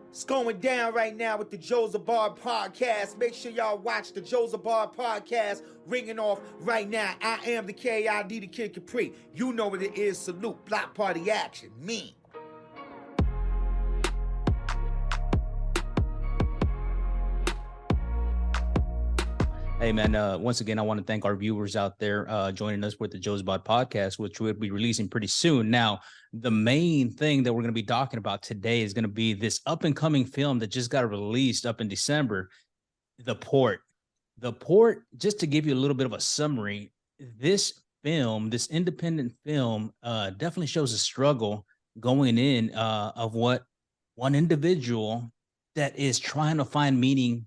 It's going down right now with the Jozabad podcast. Make sure y'all watch the Jozabad podcast ringing off right now. I am the KID, the Kid Capri. You know what it is. Salute, block party action, me. Hey, man, once again, I want to thank our viewers out there joining us with the Jozabad podcast, which we'll be releasing pretty soon. Now, the main thing that we're going to be talking about today is going to be this up-and-coming film that just got released up in December, The Port. The Port, just to give you a little bit of a summary, this film, this independent film, definitely shows a struggle going in of what one individual that is trying to find meaning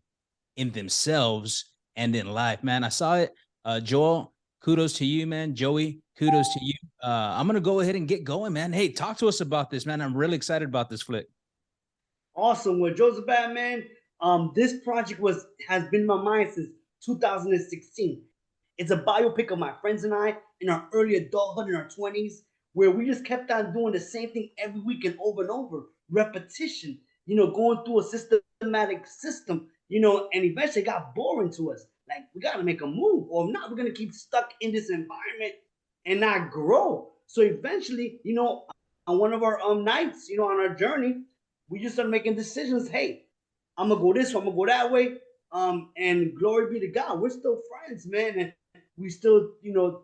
in themselves and in life, man. I saw it. Joel, kudos to you, man. Joey, kudos to you. I'm going to go ahead and get going, man. Hey, talk to us about this, man. I'm really excited about this flick. Awesome. Well, Jozabad, man, this project has been in my mind since 2016. It's a biopic of my friends and I in our early adulthood in our 20s, where we just kept on doing the same thing every week and over, repetition, going through a systematic system, and eventually it got boring to us. Like, we got to make a move, or if not, we're going to keep stuck in this environment and not grow. So eventually, on one of our nights, on our journey, we just started making decisions. Hey, I'm going to go this way, I'm going to go that way. And glory be to God, we're still friends, man. And we still,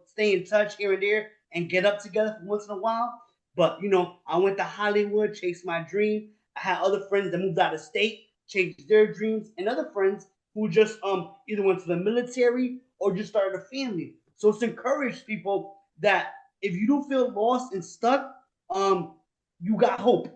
stay in touch here and there and get up together once in a while. But, I went to Hollywood, chased my dream. I had other friends that moved out of state, chased their dreams, and other friends who just either went to the military or just started a family. So it's encouraged people that if you do feel lost and stuck, you got hope.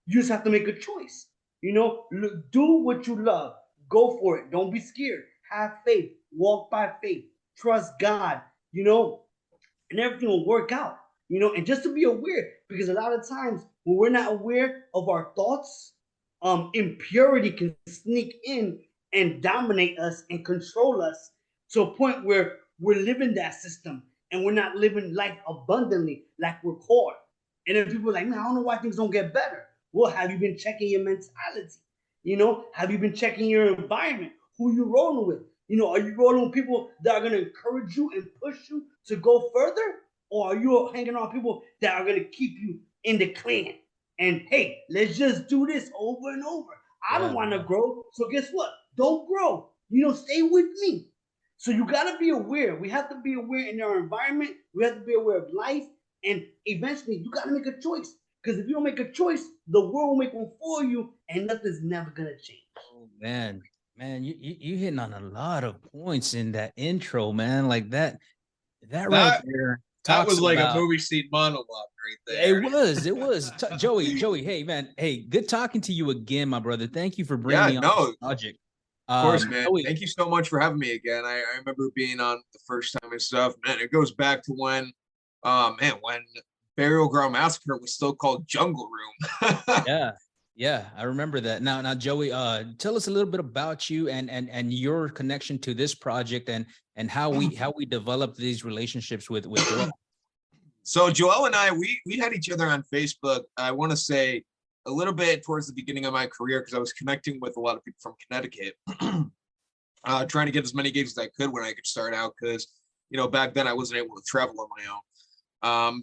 You just have to make a choice. Do what you love. Go for it. Don't be scared. Have faith. Walk by faith. Trust God. And everything will work out. And just to be aware, because a lot of times when we're not aware of our thoughts, impurity can sneak in and dominate us and control us to a point where we're living that system and we're not living life abundantly like we're called. And then people are like, man, I don't know why things don't get better. Well, have you been checking your mentality? Have you been checking your environment? Who you rolling with? Are you rolling with people that are going to encourage you and push you to go further? Or are you hanging on people that are going to keep you in the clan? And hey, let's just do this over and over. I don't want to grow. So guess what? Don't grow. Stay with me. So you got to be aware. We have to be aware in our environment. We have to be aware of life. And eventually, you got to make a choice. Because if you don't make a choice, the world will make one for you, and nothing's never going to change. Oh, man, you hitting on a lot of points in that intro, man. Like that right there. That was like about a movie scene monologue right there. It was. Joey, hey, man. Hey, good talking to you again, my brother. Thank you for bringing me on this project. Of course, man. Thank you so much for having me again. I remember being on the first time and stuff. Man, it goes back to when Burial Ground Massacre was still called Jungle Room. Yeah, I remember that. Now, Joey, tell us a little bit about you and your connection to this project and how we developed these relationships with Joel. So Joel and I, we had each other on Facebook. I want to say a little bit towards the beginning of my career because I was connecting with a lot of people from Connecticut, trying to get as many gigs as I could when I could start out because back then I wasn't able to travel on my own.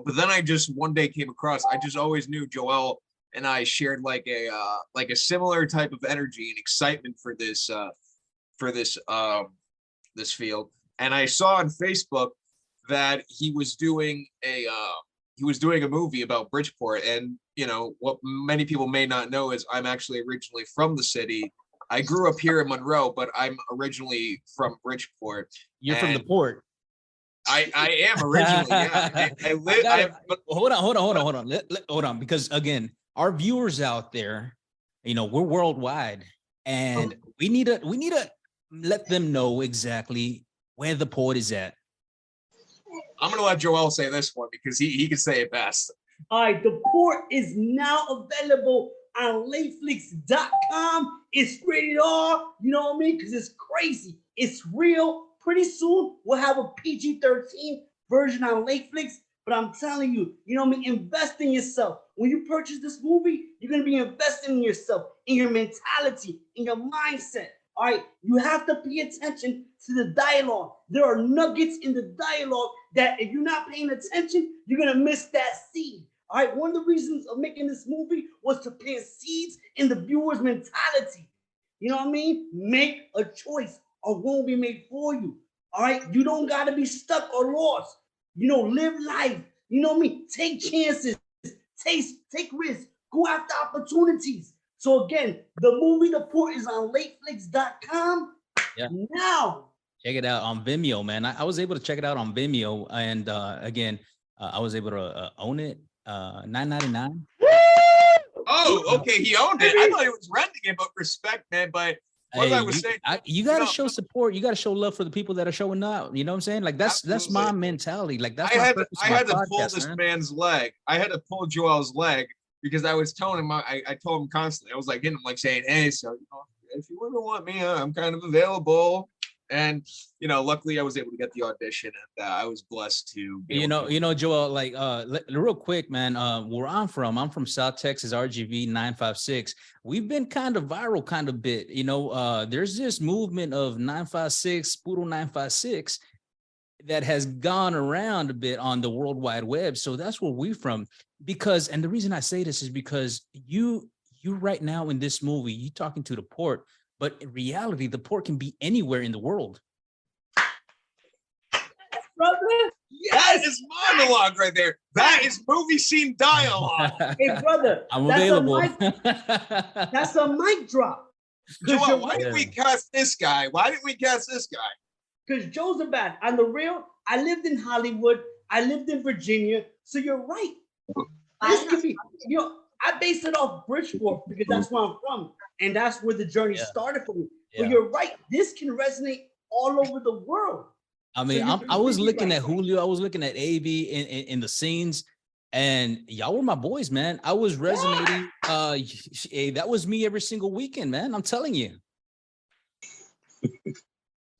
But then I just one day came across. I just always knew Joel and I shared like a similar type of energy and excitement for this this field. And I saw on Facebook that he was doing a movie about Bridgeport. And what many people may not know is I'm actually originally from the city. I grew up here in Monroe, but I'm originally from Bridgeport. You're from the port. I am originally, yeah. Hold on, because again, our viewers out there, we're worldwide, and we need to let them know exactly where the port is at. I'm gonna let Joel say this one because he can say it best. All right, the port is now available on lateflix.com. It's rated R, you know what I mean? Because it's crazy. It's real. Pretty soon we'll have a PG-13 version on Lateflix, but But I'm telling you, you know what I mean? Invest in yourself. When you purchase this movie, you're going to be investing in yourself, in your mentality, in your mindset. All right, you have to pay attention to the dialogue. There are nuggets in the dialogue that if you're not paying attention, you're going to miss that seed. All right, one of the reasons of making this movie was to plant seeds in the viewer's mentality. You know what I mean? Make a choice or won't be made for you. All right, you don't got to be stuck or lost. You know, live life. You know what I mean? Take chances, take risks, go after opportunities. So again, the movie The Port is on lateflix.com now. Check it out on Vimeo, man. I was able to check it out on Vimeo, and again, I was able to own it. $9.99. Oh, okay. He owned it. I thought he was renting it, but respect, man. But what I was saying, you got to show support. You got to show love for the people that are showing up. You know what I'm saying? Like that's my mentality. Like that's I had to pull this man's leg. I had to pull Joel's leg because I was telling him. I told him constantly. I was like hitting him, like saying, "Hey, so if you ever want me, I'm kind of available." And luckily I was able to get the audition, and I was blessed to. Joel. Like, real quick, man. Where I'm from South Texas, RGV 956. We've been kind of viral, kind of bit. There's this movement of 956, Puro 956, that has gone around a bit on the World Wide Web. So that's where we're from. And the reason I say this is because you right now in this movie, you talking to the port. But in reality, the port can be anywhere in the world. Brother, that is monologue right there. That is movie scene dialogue. Hey, brother, I'm available. That's a mic drop. Joel, why didn't we cast this guy? Because Jozabad, on the real, I lived in Hollywood. I lived in Virginia. So you're right. This could be, I based it off Bridgeport because that's where I'm from. And that's where the journey started for me. But you're right. This can resonate all over the world. I mean, I was looking at Julio. I was looking at AV in the scenes. And y'all were my boys, man. I was resonating. That was me every single weekend, man. I'm telling you.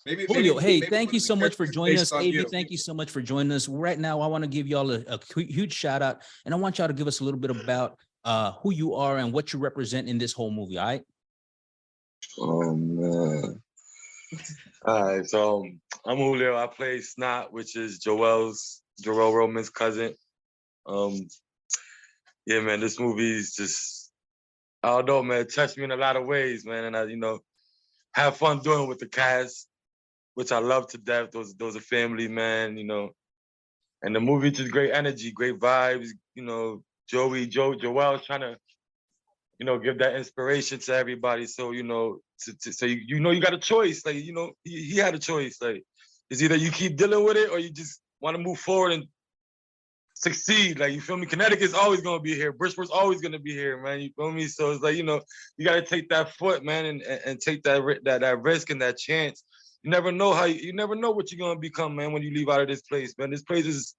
Julio, thank you so much for joining us. AV, thank you so much for joining us. Right now, I want to give y'all a huge shout out. And I want y'all to give us a little bit about who you are and what you represent in this whole movie, all right? Oh, man. All right, so I'm Julio. I play Snot, which is Joel Roman's cousin. Yeah, man, this movie is just, I don't know, man, it touched me in a lot of ways, man. And I, have fun doing it with the cast, which I love to death. Those are family, man, And the movie just great energy, great vibes, Joel's trying to, give that inspiration to everybody. So, you got a choice. Like, he had a choice. Like, it's either you keep dealing with it or you just want to move forward and succeed. Like, you feel me? Connecticut's always going to be here. Bridgeport's always going to be here, man. You feel me? So it's like, you got to take that foot, man, and take that risk and that chance. You never know what you're going to become, man, when you leave out of this place, man. This place is,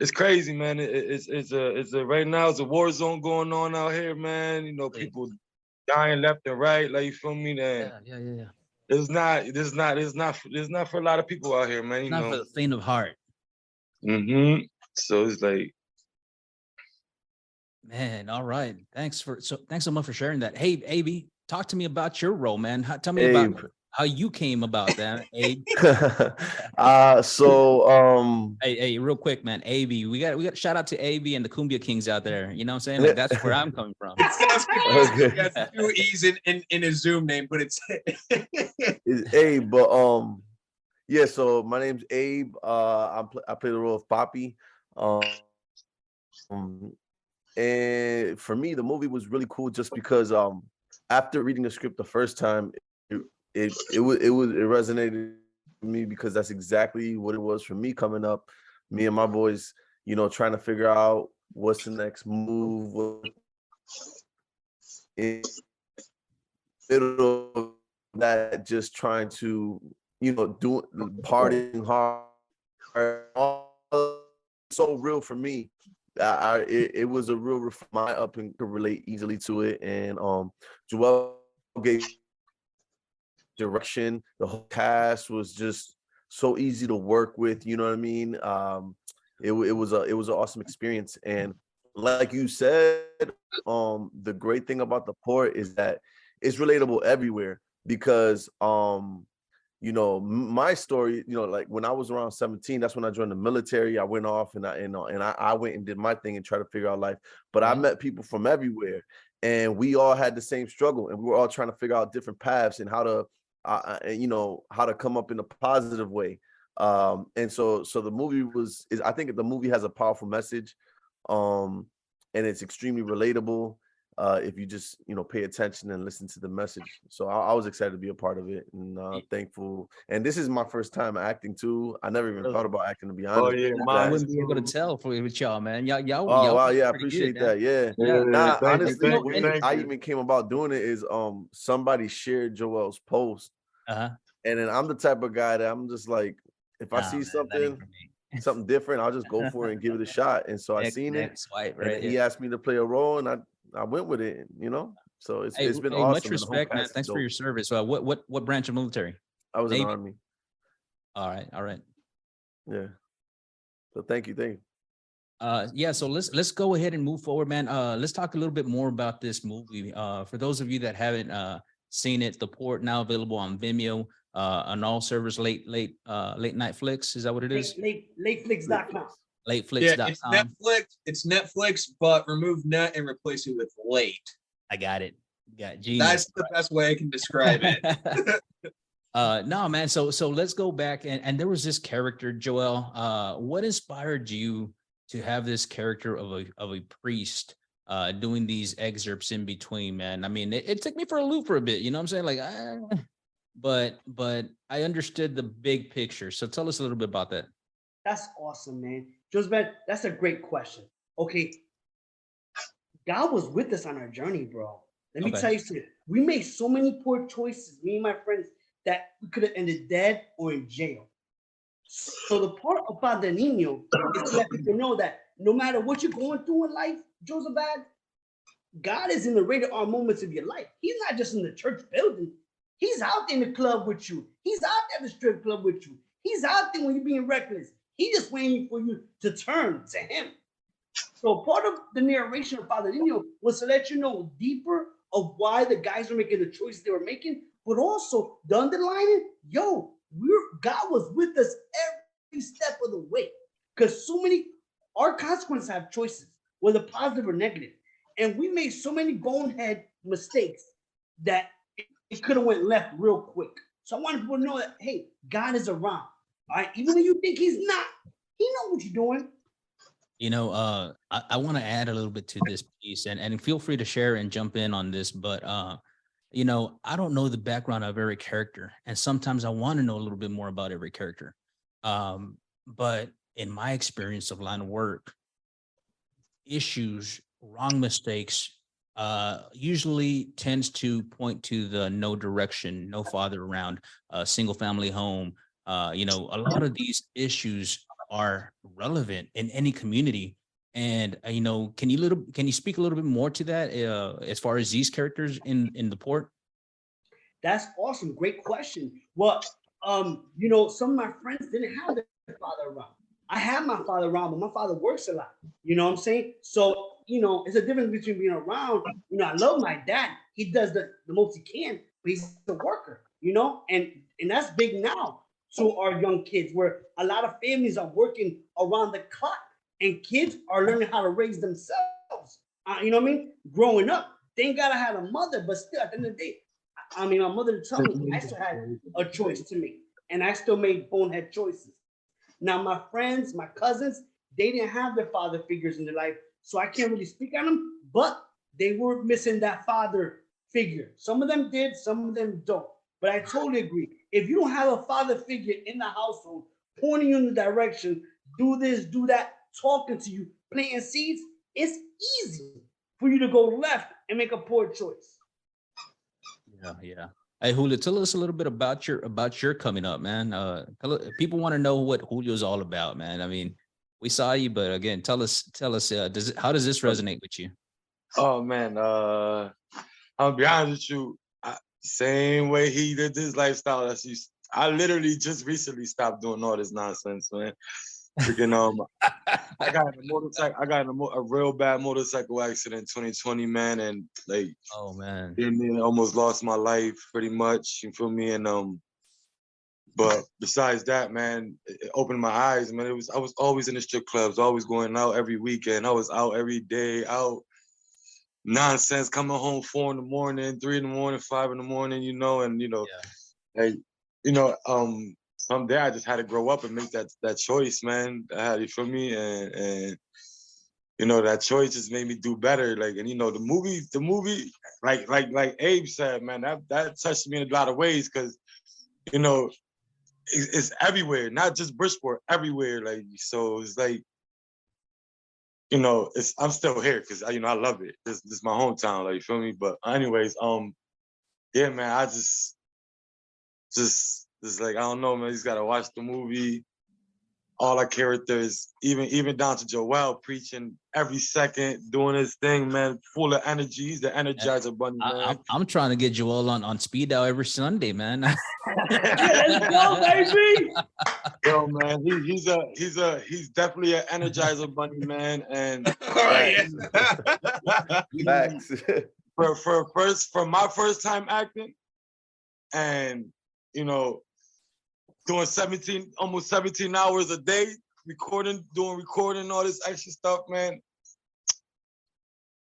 it's crazy, man. It's right now it's a war zone going on out here, man. People dying left and right. Like, you feel me? Then yeah. It's not for a lot of people out here, man. Not for the faint of heart. Mm-hmm. So it's like, man, all right. Thanks so much for sharing that. Hey, AB, talk to me about your role, man. Tell me about how you came about that, Abe. Hey, real quick, man. AB, we got shout out to AB and the Cumbia Kings out there. You know what I'm saying? Like, that's where I'm coming from. He has 2 E's in his Zoom name, but it's Abe. But yeah. So my name's Abe. I play the role of Poppy. And for me, the movie was really cool just because after reading the script the first time, it resonated with me because that's exactly what it was for me coming up. Me and my boys, trying to figure out what's the next move. In middle of that, just trying to, do partying hard. So real for me. It was a real my up and could relate easily to it. And Joel gave direction. The whole cast was just so easy to work with, you know what I mean? it was an awesome experience. And like you said, the great thing about the port is that it's relatable everywhere because my story, like when I was around 17, that's when I joined the military. I went off and I went and did my thing and tried to figure out life. But I met people from everywhere, and we all had the same struggle, and we were all trying to figure out different paths and how to how to come up in a positive way. And so the movie I think the movie has a powerful message, and it's extremely relatable. If you just pay attention and listen to the message. So I was excited to be a part of it, and thankful. And this is my first time acting too. I never even thought about acting, to be honest. Oh yeah, I wouldn't be able to tell with y'all, man. Y'all. Oh wow, yeah, I pretty appreciate good, that. Yeah. Yeah. Nah, thank you, honestly, thank the you, way thank I you. even came about doing it is somebody shared Joel's post, Uh-huh. and then I'm the type of guy that I'm just like, if I see something different, I'll just go for it and give it a shot. And so I seen it, swipe, and right? then he asked me to play a role, and I went with it. So it's been awesome. Much and the whole respect, man. cast is Thanks for dope. your service. What branch of military? I was in the Navy? Army. All right. Yeah. So thank you. Yeah, so let's go ahead and move forward, man. Let's talk a little bit more about this movie. For those of you that haven't seen it, The Port, now available on Vimeo, on all servers, late night flicks. Is that what it is? Lateflix.com. Yeah, Lateflix.com. it's Netflix. It's Netflix, but remove net and replace it with late. I got it. Genius. That's the best way I can describe it. No, man. So let's go back and there was this character, Joel. What inspired you to have this character of a priest doing these excerpts in between, man? I mean, it took me for a loop for a bit, you know what I'm saying? Like, but I understood the big picture. So tell us a little bit about that. That's awesome, man. Jozabad, that's a great question. Okay. God was with us on our journey, bro. Let me tell you something. We made so many poor choices, me and my friends, that we could have ended dead or in jail. So the part of Padre Nino is to let people know that no matter what you're going through in life, Jozabad, God is in the radar moments of your life. He's not just in the church building. He's out in the club with you. He's out at the strip club with you. He's out there when you're being reckless. He's just waiting for you to turn to him. So part of the narration of Padre Nino was to let you know deeper of why the guys were making the choices they were making, but also the underlining, God was with us every step of the way. Because our consequences have choices, whether positive or negative. And we made so many bonehead mistakes that it could have went left real quick. So I want people to know that, hey, God is around. All right, even though you think he's not, he knows what you're doing. I want to add a little bit to this piece and feel free to share and jump in on this, but I don't know the background of every character, and sometimes I want to know a little bit more about every character. But in my experience of line of work, issues, wrong mistakes, usually tends to point to the no direction, no father around, single family home. A lot of these issues are relevant in any community. And can you speak a little bit more to that as far as these characters in the port? That's awesome. Great question. Well, some of my friends didn't have their father around. I have my father around, but my father works a lot. You know what I'm saying? So, it's a difference between being around. I love my dad. He does the most he can, but he's a worker, and that's big now to our young kids, where a lot of families are working around the clock and kids are learning how to raise themselves. You know what I mean? Growing up. Thank God I had a mother, but still at the end of the day, my mother told me I still had a choice to make, and I still made bonehead choices. Now, my friends, my cousins, they didn't have their father figures in their life, so I can't really speak on them, but they were missing that father figure. Some of them did, some of them don't. But I totally agree. If you don't have a father figure in the household pointing you in the direction, do this, do that, talking to you, planting seeds, it's easy for you to go left and make a poor choice. Yeah. Hey, Julio, tell us a little bit about your coming up, man. People want to know what Julio's all about, man. I mean, we saw you, but again, tell us. How does this resonate with you? Oh man, I'll be honest with you. Same way he did his lifestyle. I literally just recently stopped doing all this nonsense, man. Freaking I got in a motorcycle. I got in a real bad motorcycle accident in 2020, man, and like, Oh man. I almost lost my life pretty much. You feel me? And but besides that, man, it opened my eyes. Man, I was always in the strip clubs, always going out every weekend. I was out every day, out nonsense, coming home 4 in the morning, 3 in the morning, 5 in the morning, you know, and like, someday I just had to grow up and make that choice, man. I had, you feel me? And that choice just made me do better. Like, and the movie, like Abe said, man, that touched me in a lot of ways, because it's everywhere, not just Bridgeport, everywhere. Like, so it's like, I'm still here because I love it. This is my hometown, like, you feel me? But anyways, yeah, man, I just like, I don't know, man. You just gotta watch the movie. All our characters, even down to Joel, preaching every second, doing his thing, man, full of energy. He's the Energizer Bunny, man. I'm trying to get Joel on speed dial every Sunday, man. Let's go, baby. Yo, man, he's definitely an Energizer Bunny, man. And Facts. for my first time acting, and doing almost 17 hours a day, doing recording, all this extra stuff, man.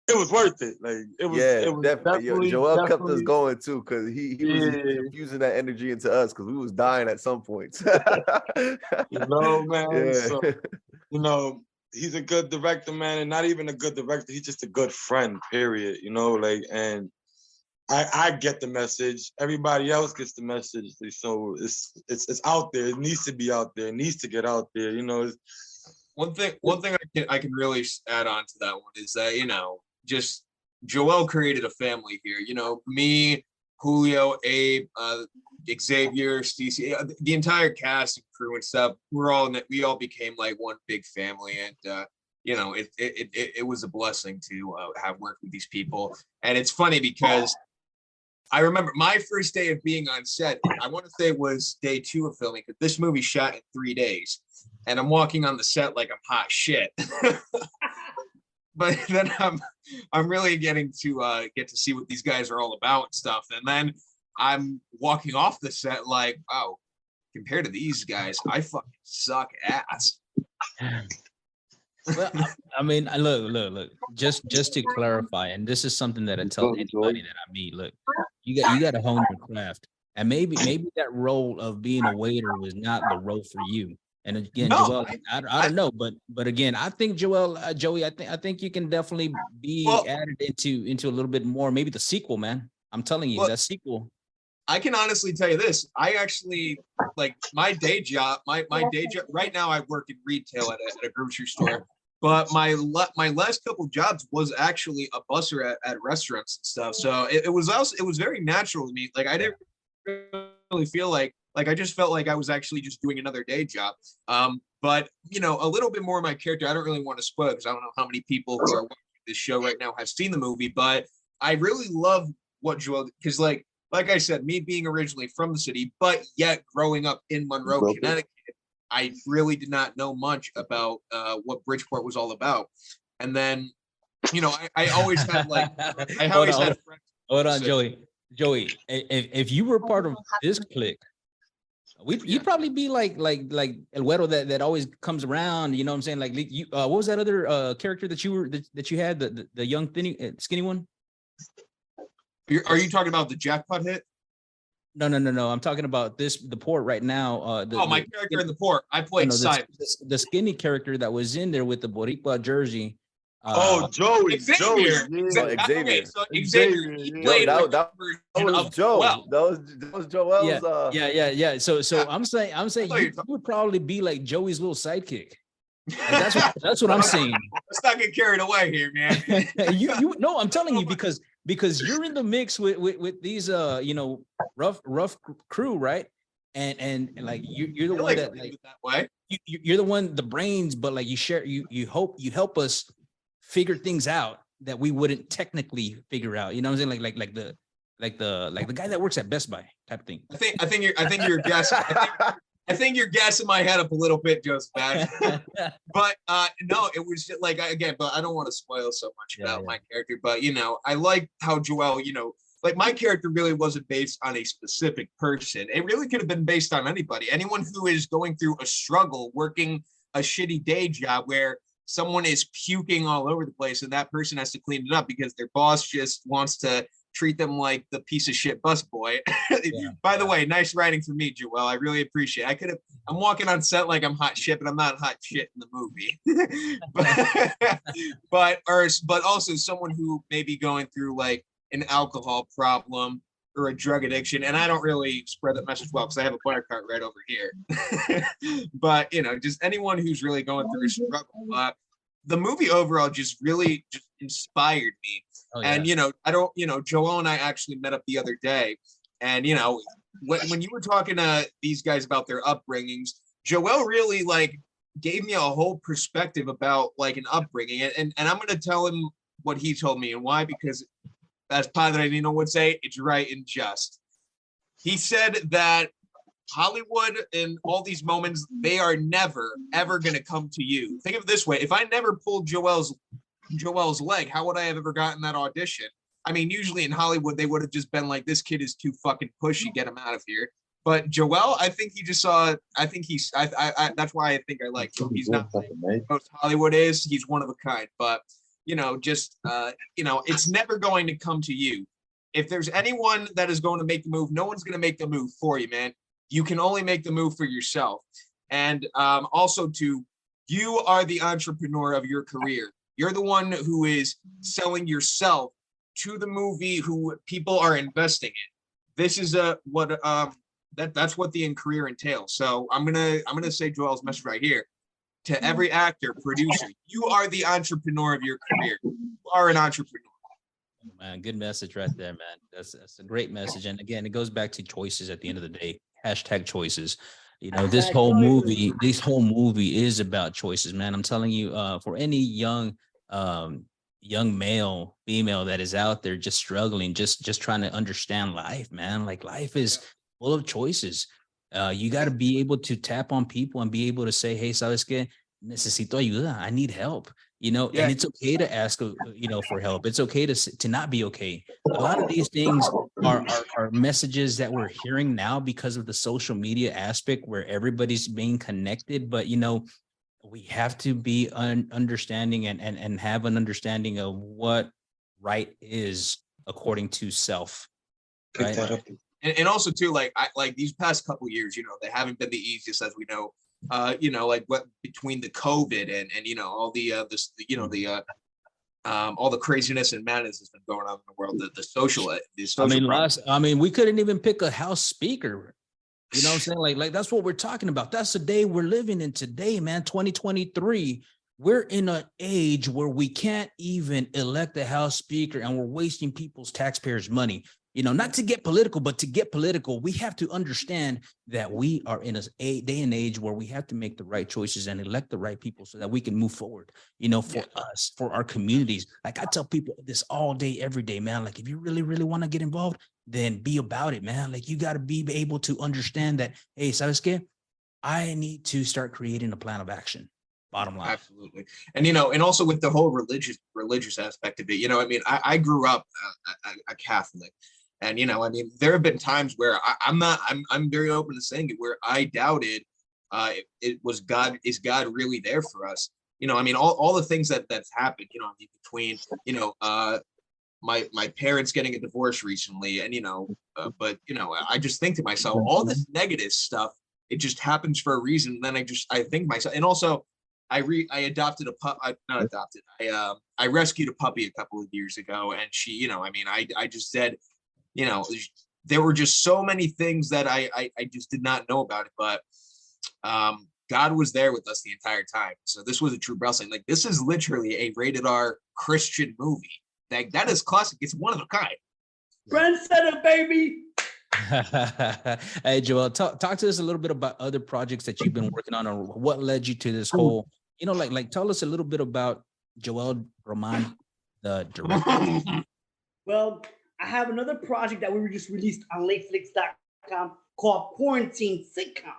It was worth it. Like, it was definitely. Joel kept us going too, because he was infusing that energy into us, because we was dying at some points. Man. Yeah. So, he's a good director, man, and not even a good director. He's just a good friend, period. Like, and I get the message. Everybody else gets the message. So it's out there. It needs to be out there. It needs to get out there. One thing I can really add on to that one is that just Joel created a family here. Me, Julio, Abe, Xavier, Stacey, the entire cast and crew and stuff. We all became like one big family, and it was a blessing to have worked with these people. And it's funny because I remember my first day of being on set. I want to say it was day 2 of filming, because this movie shot in 3 days, and I'm walking on the set like I'm hot shit. But then I'm really getting to get to see what these guys are all about and stuff. And then I'm walking off the set like, wow, compared to these guys, I fucking suck ass. Well, I mean, look. Just to clarify, and this is something that I tell anybody that I meet. Look, you got to hone your craft, and maybe that role of being a waiter was not the role for you. And again, No, Joel, I don't know, but again, I think Joey, I think you can definitely be added into a little bit more. Maybe the sequel, man. I'm telling you, that sequel. I can honestly tell you this. I actually, like, my day job right now. I work in retail at a grocery store. But my last couple of jobs was actually a busser at restaurants and stuff. So it was very natural to me. Like, I didn't really feel like I just felt like I was actually just doing another day job. But a little bit more of my character. I don't really want to spoil, because I don't know how many people who are watching this show right now have seen the movie. But I really love what Joel, because like I said, me being originally from the city, but yet growing up in Monroe, Connecticut, I really did not know much about what Bridgeport was all about. And then, I always had like, Hold on, Joey, if you were part of this clique, you'd probably be like El Güero that always comes around. You know what I'm saying? Like, you, what was that other character that you had, the young skinny one? Are you talking about the jackpot hit? No. I'm talking about the port right now. My character in the port. I played Simon. The skinny character that was in there with the Boricua jersey. Joey. Xavier. Xavier. So Xavier. He played that was Joe. That was Joel's. Yeah. So I'm saying you would probably be like Joey's little sidekick. Like, that's what I'm saying. Let's not get carried away here, man. you no, I'm telling you, because you're in the mix with these rough crew, right? And like you're the one that like that way. You're the one, the brains, but like you help us figure things out that we wouldn't technically figure out. You know what I'm saying? Like the guy that works at Best Buy type thing. I think you're guessing. I think you're gassing my head up a little bit, Jozabad. But no, it was just like again, but I don't want to spoil so much about my character. But I like how Joel, like my character really wasn't based on a specific person. It really could have been based on anybody. Anyone who is going through a struggle, working a shitty day job where someone is puking all over the place and that person has to clean it up because their boss just wants to treat them like the piece of shit busboy. By the way, nice writing for me, Joel. I really appreciate it. I'm walking on set like I'm hot shit, but I'm not hot shit in the movie. but also someone who may be going through like an alcohol problem or a drug addiction. And I don't really spread that message well because I have a butter cart right over here. But just anyone who's really going through a struggle. The movie overall just really just inspired me. Oh, yeah. And Joel and I actually met up the other day, and when you were talking to these guys about their upbringings, Joel really like gave me a whole perspective about like an upbringing, and I'm gonna tell him what he told me and why, because as Padre Nino would say, it's right and just. He said that Hollywood and all these moments, they are never ever gonna come to you. Think of it this way: if I never pulled Joel's leg, how would I have ever gotten that audition? I mean, usually in Hollywood, they would have just been like, this kid is too fucking pushy, get him out of here. But Joel, I think he just saw, that's why I think I like him. He's not like most Hollywood is, he's one of a kind, but it's never going to come to you. If there's anyone that is going to make the move, no one's going to make the move for you, man. You can only make the move for yourself. And also you are the entrepreneur of your career. You're the one who is selling yourself to the movie who people are investing in. This is that's what the career entails. So I'm gonna say Joel's message right here to every actor, producer. You are the entrepreneur of your career. You are an entrepreneur. Man, good message right there, man. That's a great message. And again, it goes back to choices at the end of the day. Hashtag choices. This whole movie is about choices, man. I'm telling you, for any young male, female that is out there just struggling, just trying to understand life, man. Like life is full of choices. You got to be able to tap on people and be able to say, hey, ¿sabes qué? Necesito ayuda. I need help. And it's okay to ask, for help. It's okay to not be okay. A lot of these things are messages that we're hearing now because of the social media aspect where everybody's being connected. But, we have to be understanding and have an understanding of what right is according to self. Right. And also too, like these past couple of years, they haven't been the easiest, as we know. Like what between the COVID and all the all the craziness and madness that's been going on in the world, the social we couldn't even pick a House Speaker. You know what I'm saying? Like that's what we're talking about. That's the day we're living in today, man. 2023. We're in an age where we can't even elect a House Speaker, and we're wasting people's taxpayers' money. Not to get political, but to get political, we have to understand that we are in a day and age where we have to make the right choices and elect the right people so that we can move forward, for us, for our communities. Like I tell people this all day, every day, man. Like if you really, really want to get involved, then be about it, man. Like you got to be able to understand that, hey, ¿sabes qué? I need to start creating a plan of action. Bottom line. Absolutely. And, and also with the whole religious aspect of it, I grew up a Catholic. And, there have been times where I'm very open to saying it, where I doubted it was God. Is God really there for us? All the things that's happened, between, my parents getting a divorce recently. And, but, I just think to myself, all this negative stuff, it just happens for a reason. And then I think myself, and also I adopted a pup. Not adopted. I rescued a puppy a couple of years ago, and she, I just said, there were just so many things that I just did not know about it, but God was there with us the entire time. So this was a true blessing. Like this is literally a rated R Christian movie. That is classic. It's one of a kind. Trendsetter, baby. Hey, Joel, talk to us a little bit about other projects that you've been working on, or what led you to this whole, like tell us a little bit about Joel Roman, the director. Well, I have another project that we just released on lateflix.com called Quarantine Sitcom.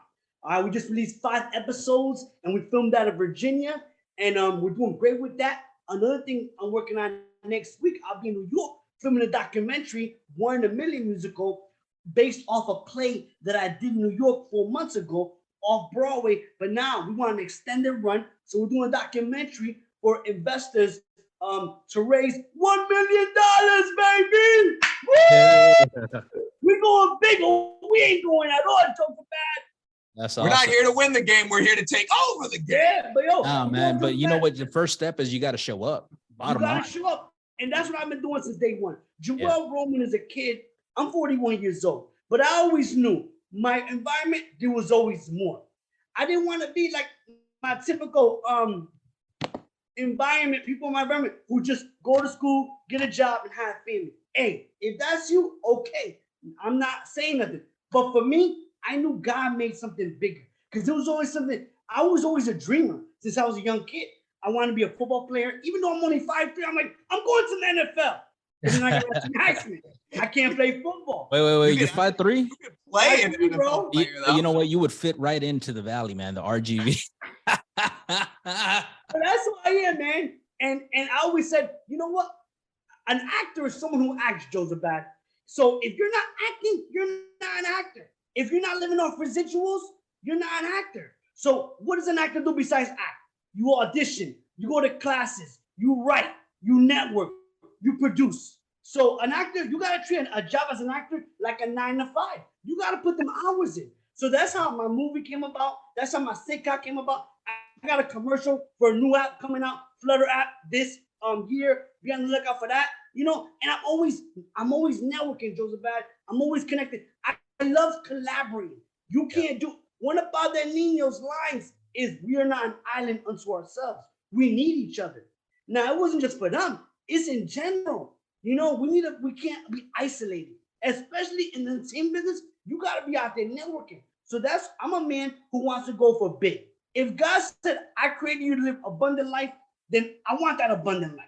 We just released 5 episodes, and we filmed out of Virginia, and we're doing great with that. Another thing I'm working on next week, I'll be in New York filming a documentary, One in a Million musical, based off a play that I did in New York 4 months ago, off Broadway. But now we want an extended run, so we're doing a documentary for investors to raise $1 million, baby. Woo! We going big, we ain't going at all, Jozabad. That's We're not here to win the game. We're here to take over the game. Yeah, but yo, Oh man, but you know what? The first step is you got to show up. Bottom you gotta line. show up. And that's what I've been doing since day one. Joel Roman is a kid. I'm 41 years old, but I always knew my environment, there was always more. I didn't want to be like my typical environment, people in my environment who just go to school, get a job, and have a family. Hey, if that's you, okay. I'm not saying nothing. But for me, I knew God made something bigger. Because there was always something, I was always a dreamer since I was a young kid. I wanted to be a football player. Even though I'm only 5'3", I'm like, I'm going to the NFL. And then I got some accident. I can't play football. Wait. You're 5'3"? You could play in the NFL player, though. You know what? You would fit right into the valley, man. The RGV. But that's who I am, man. And I always said, you know what? An actor is someone who acts, Jozabad. So if you're not acting, you're not an actor. If you're not living off residuals, you're not an actor. So what does an actor do besides act? You audition, you go to classes, you write, you network, you produce. So an actor, you gotta treat a job as an actor like a 9 to 5. You gotta put them hours in. So that's how my movie came about. That's how my sitcom came about. I got a commercial for a new app coming out, Flutter app, this year. Be on the lookout for that. You know, and I'm always networking, Jozabad. I'm always connected. I love collaborating. You can't do one about the Nino's lines is we are not an island unto ourselves. We need each other. Now, it wasn't just for them, it's in general. You know, we can't be isolated, especially in the team business. You gotta be out there networking. So I'm a man who wants to go for big. If God said, I created you to live abundant life, then I want that abundant life.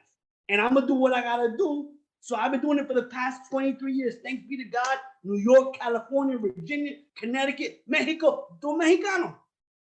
And I'm gonna do what I gotta do. So I've been doing it for the past 23 years. Thanks be to God. New York, California, Virginia, Connecticut, Mexico, do Mexicano.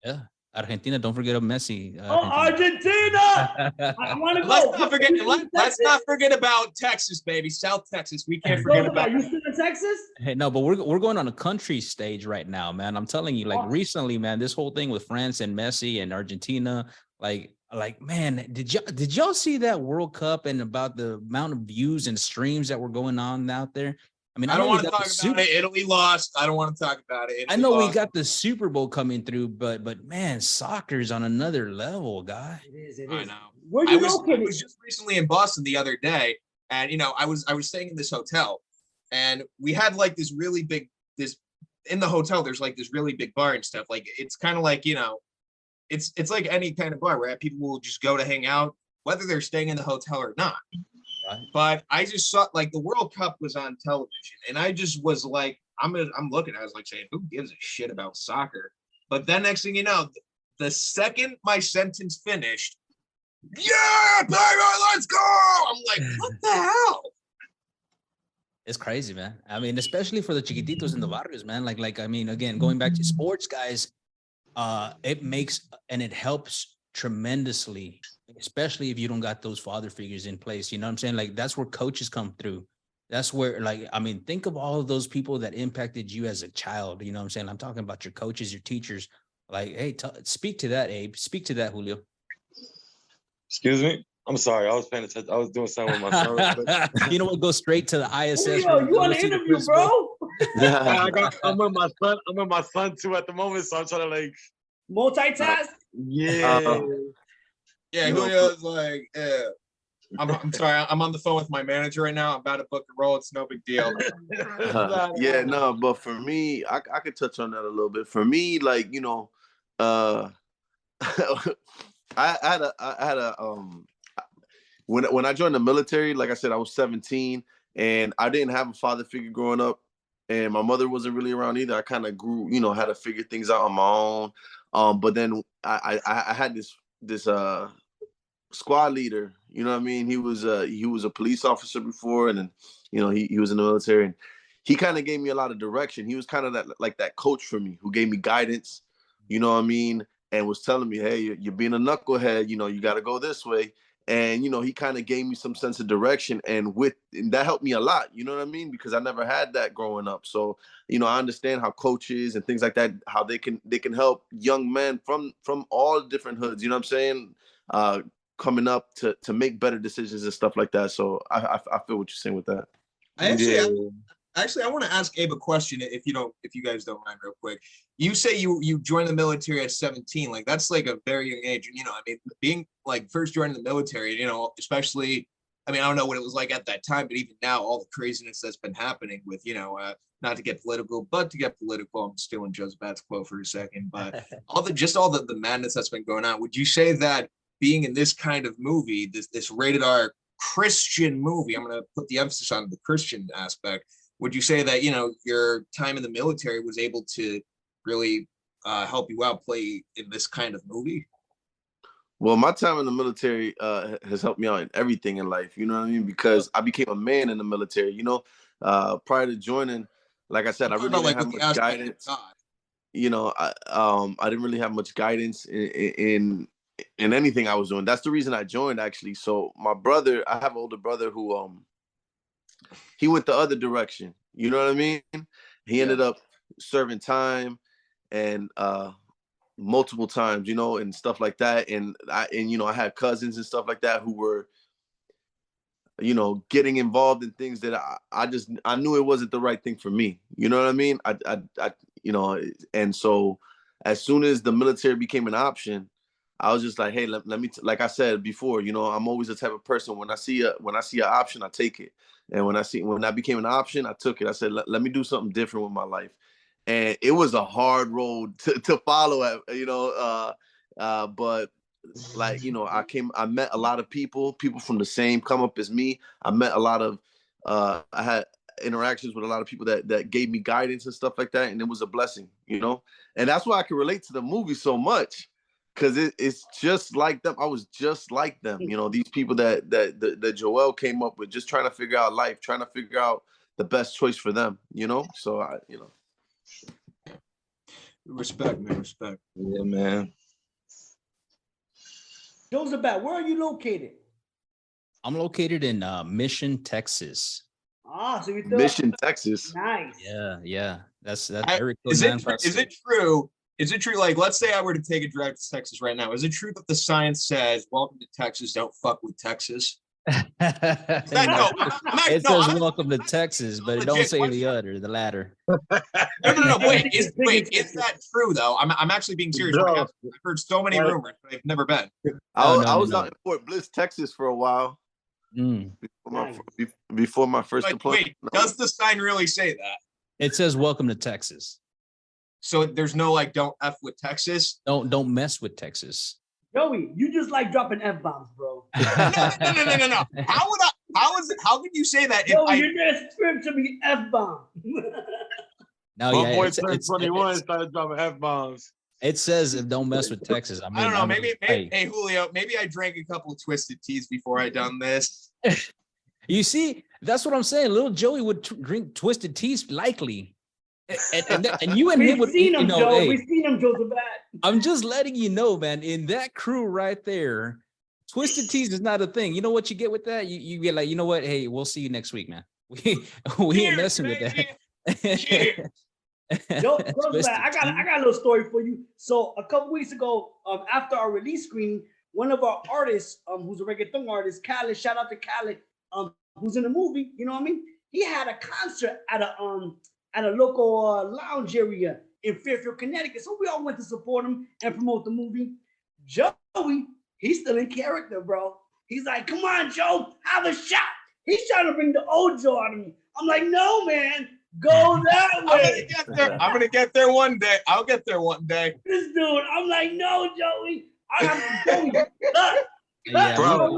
Yeah. Argentina, don't forget of Messi. Argentina! I want to go. Let's not forget about Texas, baby. South Texas. We can't forget about. You still in Texas? Hey, no, but we're going on a country stage right now, man. I'm telling you, like recently, man, this whole thing with France and Messi and Argentina, like man, did y'all see that World Cup and about the amount of views and streams that were going on out there? I mean, I don't want to talk about it. Italy lost. I don't want to talk about it. I know we got the Super Bowl coming through, but man, soccer's on another level, guy. It is. I know. I was just recently in Boston the other day, and you know, I was staying in this hotel, and we had like this really big in the hotel. There's like this really big bar and stuff. Like it's kind of like, you know, it's like any kind of bar where people will just go to hang out, whether they're staying in the hotel or not. Right. But I just saw like the World Cup was on television, and I just was like, I'm looking. I was like saying, who gives a shit about soccer? But then next thing you know, the second my sentence finished, yeah, baby, let's go. I'm like, what the hell? It's crazy, man. I mean, especially for the chiquititos in the barrios, man. Like I mean, again, going back to sports, guys, it makes and it helps tremendously, especially if you don't got those father figures in place. You know what I'm saying? Like that's where coaches come through. That's where, like, I mean, think of all of those people that impacted you as a child. You know what I'm saying? I'm talking about your coaches, your teachers. Like, hey, speak to that, Abe. Speak to that, Julio. Excuse me? I'm sorry. I was paying attention. I was doing something with my son. You know what? Go straight to the ISS. Julio, you on the interview, bro? I'm with my son. I'm with my son too at the moment, so I'm trying to like multitask. Yeah. Yeah, Julio's like, I'm sorry, I'm on the phone with my manager right now. I'm about to book a role. It's no big deal. Yeah, no, but for me, I could touch on that a little bit. For me, like, you know, I had a when I joined the military, like I said, I was 17 and I didn't have a father figure growing up, and my mother wasn't really around either. I kind of grew, you know, had to figure things out on my own. But then I had this squad leader, you know what I mean? He was a police officer before, and then, you know, he was in the military, and he kind of gave me a lot of direction. He was kind of that coach for me who gave me guidance. you know what I mean, and was telling me, hey, you're being a knucklehead, you know, you got to go this way. And, you know, he kind of gave me some sense of direction, and that helped me a lot, you know what I mean? Because I never had that growing up. So, you know, I understand how coaches and things like that, how they can help young men from all different hoods, you know what I'm saying? Coming up to make better decisions and stuff like that. So I feel what you're saying with that. I want to ask Abe a question, if you guys don't mind, real quick. You say you joined the military at 17, like that's like a very young age. And, you know, I mean, being like first joining the military, you know, especially, I mean, I don't know what it was like at that time, but even now, all the craziness that's been happening with, you know, not to get political, but to get political, I'm stealing Jozabad's quote for a second, but all the madness that's been going on. Would you say that being in this kind of movie, this rated R Christian movie, I'm going to put the emphasis on the Christian aspect, would you say that, you know, your time in the military was able to really help you out play in this kind of movie? Well, my time in the military has helped me out in everything in life. You know what I mean? Because I became a man in the military. You know, prior to joining, like I said, I really didn't have much guidance. You know, I didn't really have much guidance in anything I was doing. That's the reason I joined, actually. So my brother, I have an older brother who he went the other direction. You know what I mean? He ended up serving time and multiple times, you know, and stuff like that. And you know, I had cousins and stuff like that who were, you know, getting involved in things that I knew it wasn't the right thing for me. You know what I mean? I you know, and so as soon as the military became an option, I was just like, hey, let me, like I said before, you know, I'm always the type of person, when I see an option, I take it. And when that became an option, I took it. I said, let me do something different with my life. And it was a hard road to follow, you know, but like, you know, I met a lot of people from the same come up as me. I met a lot of, I had interactions with a lot of people that gave me guidance and stuff like that. And it was a blessing, you know, and that's why I can relate to the movie so much. Cause it's just like them. I was just like them, you know. These people that Joel came up with, just trying to figure out life, trying to figure out the best choice for them, you know. So you know, respect, man, respect. Yeah, man. Jozabad, where are you located? I'm located in Mission, Texas. Ah, so you're Mission, Texas. Nice. Yeah. That's very cool. Is it true? Is it true? Like, let's say I were to take a drive to Texas right now. Is it true that the sign says, "Welcome to Texas, don't fuck with Texas"? It says "Welcome to Texas," but it don't say the other, the latter. No. Wait, is that true though? I'm actually being serious. No. I've heard so many rumors, but I've never been. I was out in Fort Bliss, Texas, for a while. Before my first deployment. Wait, does the sign really say that? It says "Welcome to Texas." So there's no like, "Don't F with Texas." Don't mess with Texas. Joey, you just like dropping F-bombs, bro. No. How could you say that? Joey, you're there script to be F-bomb. No, my boy turned 21 and started dropping F-bombs. It says "Don't mess with Texas." I don't know. Maybe, hey Julio, maybe I drank a couple of twisted teas before I done this. You see, that's what I'm saying. Little Joey would drink twisted teas, likely. And you and him would, seen him, you know, Joe. hey, We've seen him, Jozabad. I'm just letting you know, man, in that crew right there, twisted teas is not a thing. You know what you get with that? You get like, you know what? Hey, we'll see you next week, man. We ain't messing with that. Jozabad, I got a little story for you. So a couple weeks ago, after our release screening, one of our artists, who's a reggaeton artist, Khaled, shout out to Khaled, who's in the movie, you know what I mean? He had a concert at a local lounge area in Fairfield, Connecticut. So we all went to support him and promote the movie. Joey, he's still in character, bro. He's like, "Come on, Joe, have a shot." He's trying to bring the old Joe out of me. I'm like, "No, man, go that way." I'm gonna get there one day. I'll get there one day. This dude, I'm like, "No, Joey, I have to Joey, cut." Yeah, Bro,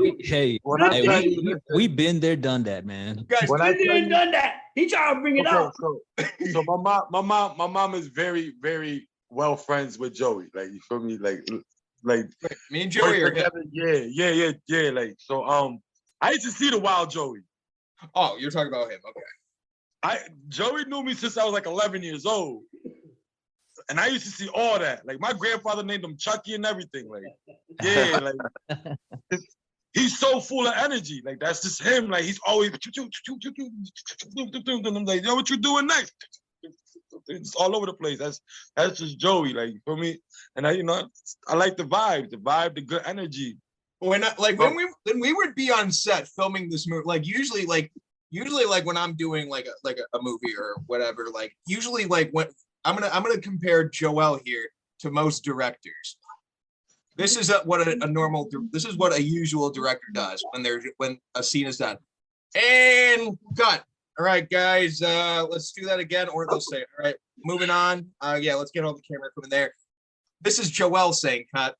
we've been there, done that, man. You guys been done that. He trying to bring it out. So my mom is very, very well friends with Joey. Like, you feel me? Like me and Joey are together. Yeah. Like, so I used to see the wild Joey. Oh, you're talking about him. Okay. Joey knew me since I was like 11 years old. And I used to see all that. Like my grandfather named him Chucky and everything. Like, yeah, like he's so full of energy. Like that's just him. Like he's always I'm like, yo, what you doing next? It's all over the place. That's just Joey. Like for me, and I like the vibe, the good energy. When we would be on set filming this movie, like usually when I'm doing like a movie or whatever, like usually like when I'm gonna compare Joel here to most directors. This is what a usual director does when a scene is done. And cut. All right, guys, let's do that again. Or they'll say, all right, moving on. Yeah, let's get all the camera equipment there. This is Joel saying cut.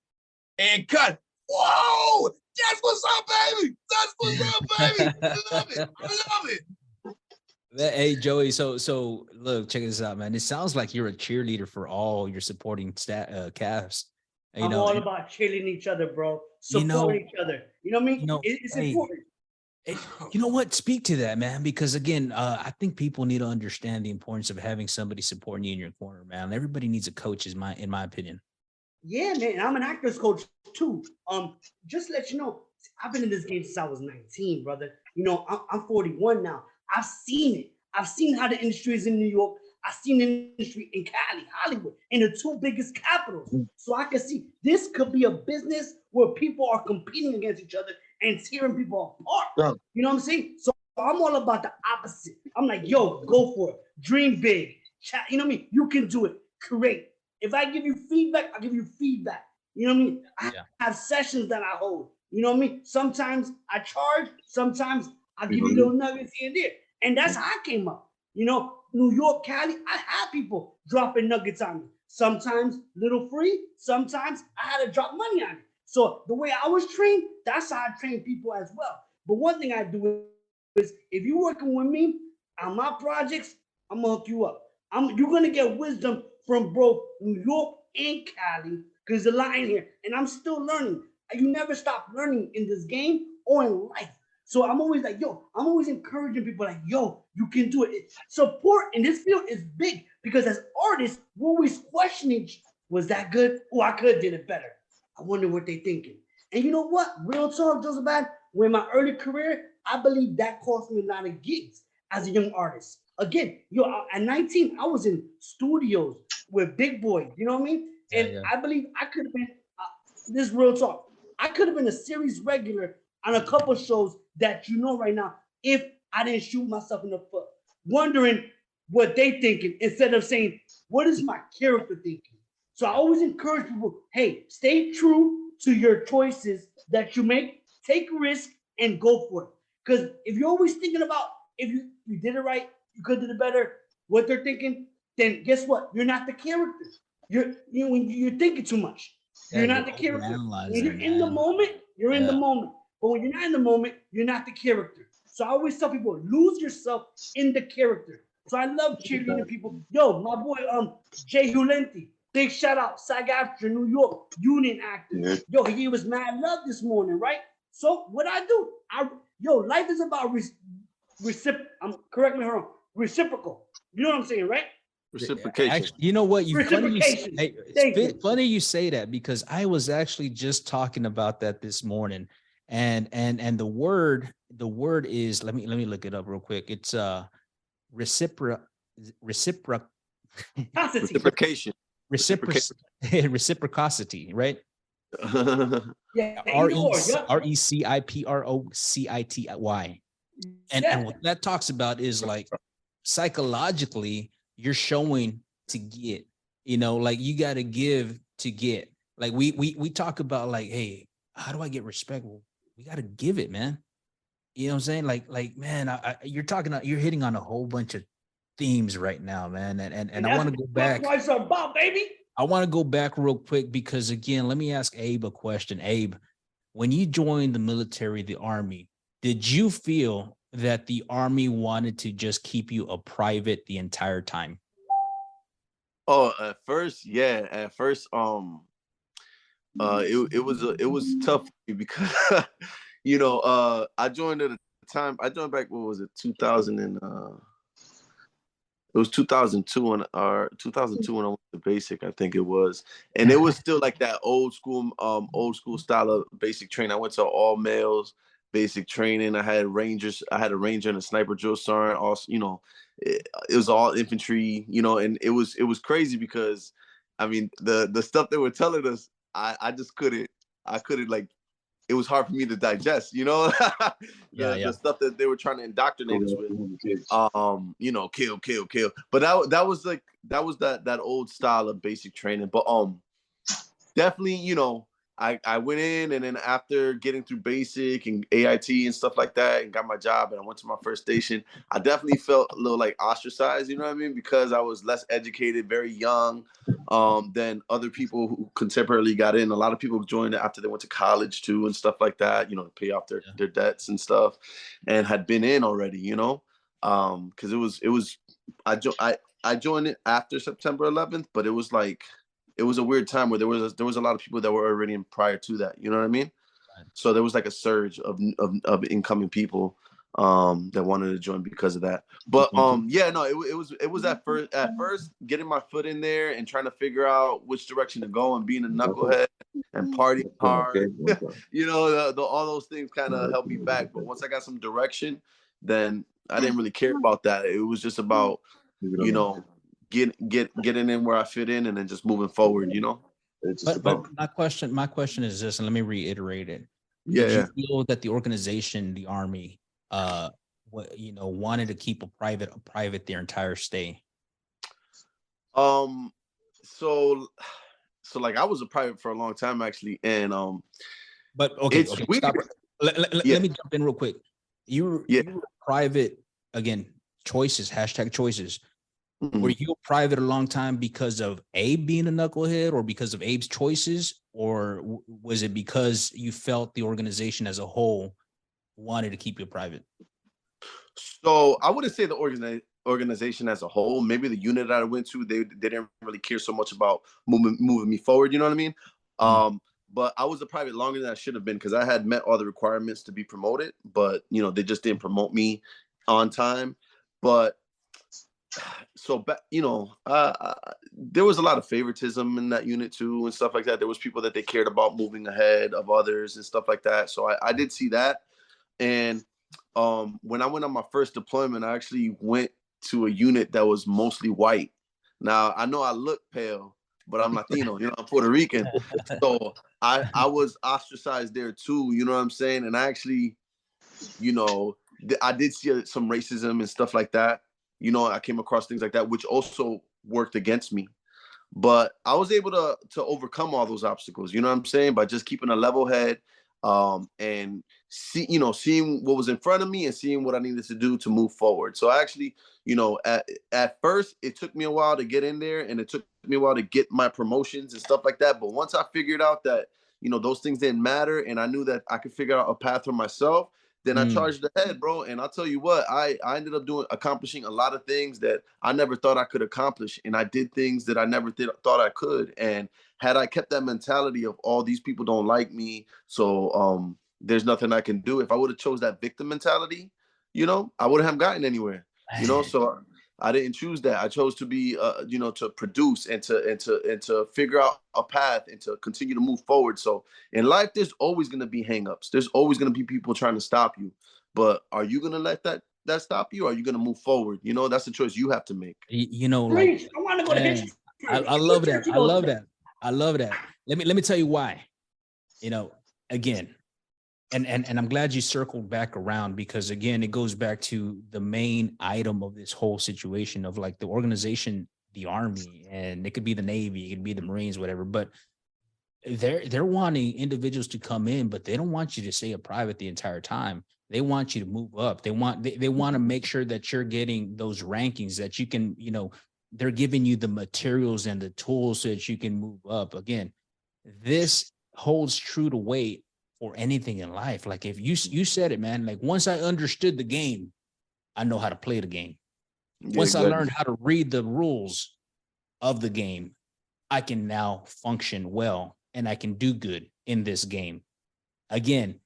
And cut. Whoa! That's what's up, baby. That's what's up, baby. I love it. I love it. Hey Joey, so look, check this out, man. It sounds like you're a cheerleader for all your supporting cast. I'm all about cheerleading each other, bro. Supporting each other. You know what I mean? It's important. You know what? Speak to that, man. Because again, I think people need to understand the importance of having somebody supporting you in your corner, man. Everybody needs a coach, in my opinion. Yeah, man. I'm an actor's coach too. Just to let you know, I've been in this game since I was 19, brother. You know, I'm 41 now. I've seen it. I've seen how the industry is in New York. I've seen the industry in Cali, Hollywood, in the two biggest capitals. So I can see this could be a business where people are competing against each other and tearing people apart. Yeah. You know what I'm saying? So I'm all about the opposite. I'm like, yo, go for it. Dream big. You know what I mean? You can do it. Create. If I give you feedback, I'll give you feedback. You know what I mean? I have sessions that I hold. You know what I mean? Sometimes I charge. Sometimes I give you little nuggets here and there. And that's how I came up. You know, New York, Cali, I had people dropping nuggets on me. Sometimes little free. Sometimes I had to drop money on it. So the way I was trained, that's how I train people as well. But one thing I do is if you're working with me on my projects, I'm going to hook you up. You're going to get wisdom from both New York and Cali because there's a lot in here. And I'm still learning. You never stop learning in this game or in life. So I'm always like, I'm always encouraging people like, you can do it. Support in this field is big because as artists, we're always questioning, was that good? Oh, I could have did it better. I wonder what they're thinking. And you know what? Real talk, Jozabad, when my early career, I believe that cost me a lot of gigs as a young artist. Again, at 19, I was in studios with big boys, you know what I mean? And I believe I could have been, this is real talk, I could have been a series regular on a couple shows that you know right now if I didn't shoot myself in the foot, wondering what they thinking instead of saying, what is my character thinking? So I always encourage people, hey, stay true to your choices that you make, take a risk and go for it. Because if you're always thinking about if you did it right, you could have did it better, what they're thinking, then guess what? You're not the character. You're thinking too much. You're not the character. When you're in the moment, you're in the moment. But when you're not in the moment, you're not the character. So I always tell people, lose yourself in the character. So I love cheerleading people. Yo, my boy, Jay Hulenti, big shout out, SAG-AFTRA, New York, union actor. Yo, he gave us mad love this morning, right? So what I do, life is about correct me if I'm wrong, reciprocal. You know what I'm saying, right? Reciprocation. Actually, you know what? Funny you say that because I was actually just talking about that this morning. And the word is, let me look it up real quick. It's reciprocation. Reciprocity, right? RECIPROCITY. And what that talks about is like psychologically, you're showing to get, like you got to give to get. Like we talk about like, hey, how do I get respect? Well, we got to give it, man. You know what I'm saying? Like, man, you're hitting on a whole bunch of themes right now, man. And I want to go back. What's about, baby? I want to go back real quick because again, let me ask Abe a question. Abe, when you joined the military, the Army, did you feel that the Army wanted to just keep you a private the entire time? Oh, at first, yeah. At first, it was tough because I joined at a time. I joined back. What was it? 2000 and It was 2002 or 2002 when I went to basic, I think it was. And it was still like that old school style of basic training. I went to all males basic training. I had a ranger and a sniper drill sergeant. Also, it was all infantry, and it was crazy because I mean the stuff they were telling us, I just couldn't, like, it was hard for me to digest, the stuff that they were trying to indoctrinate us with. Kill. But that was that old style of basic training. But definitely, I went in, and then after getting through basic and AIT and stuff like that, and got my job, and I went to my first station, I definitely felt a little like ostracized, you know what I mean? Because I was less educated, very young, than other people who contemporarily got in. A lot of people joined after they went to college too and stuff like that, to pay off their debts and stuff, and had been in already, because I joined it after September 11th, but it was like, it was a weird time where there was a lot of people that were already in prior to that. You know what I mean? Right. So there was like a surge of incoming people that wanted to join because of that. But it was at first getting my foot in there and trying to figure out which direction to go, and being a knucklehead and partying hard. All those things kind of held me back. But once I got some direction, then I didn't really care about that. It was just about getting in where I fit in, and then just moving forward, It's just but my question is this, and let me reiterate it. Did you feel that the organization, the Army, wanted to keep a private their entire stay? So like, I was a private for a long time actually, and but okay, stop. Let me jump in real quick. You were private, again, choices, #choices. Mm-hmm. Were you private a long time because of Abe being a knucklehead, or because of Abe's choices, or was it because you felt the organization as a whole wanted to keep you private? So I wouldn't say the organization as a whole. Maybe the unit that I went to, they didn't really care so much about moving me forward. You know what I mean? Mm-hmm. But I was a private longer than I should have been, because I had met all the requirements to be promoted, but they just didn't promote me on time. But so, there was a lot of favoritism in that unit too, and stuff like that. There was people that they cared about moving ahead of others and stuff like that. So I did see that. And when I went on my first deployment, I actually went to a unit that was mostly white. Now, I know I look pale, but I'm Latino, I'm Puerto Rican. So I was ostracized there too, you know what I'm saying? And I actually, I did see some racism and stuff like that. I came across things like that, which also worked against me. But I was able to overcome all those obstacles, you know what I'm saying? By just keeping a level head, and seeing what was in front of me and seeing what I needed to do to move forward. So I actually, at first it took me a while to get in there, and it took me a while to get my promotions and stuff like that. But once I figured out that, those things didn't matter, and I knew that I could figure out a path for myself, then I charged ahead, bro. And I'll tell you what, I ended up accomplishing a lot of things that I never thought I could accomplish. And I did things that I never thought I could. And had I kept that mentality of, all these people don't like me, so there's nothing I can do. If I would have chose that victim mentality, I wouldn't have gotten anywhere. So I didn't choose that. I chose to be, to produce and to figure out a path and to continue to move forward. So in life, there's always going to be hangups. There's always going to be people trying to stop you. But are you going to let that stop you? Or are you going to move forward? That's the choice you have to make. I want to go to history. I love that. I love that. I love that. Let me tell you why. Again, and I'm glad you circled back around, because again, it goes back to the main item of this whole situation of like the organization, the Army, and it could be the Navy, it could be the Marines, whatever, but they're wanting individuals to come in, but they don't want you to stay a private the entire time. They want you to move up. They want to make sure that you're getting those rankings, that you can, they're giving you the materials and the tools so that you can move up. Again, this holds true to weight for anything in life. Like, if you said it, man, like, once I understood the game, I know how to play the game. Once I learned how to read the rules of the game, I can now function well, and I can do good in this game. Again,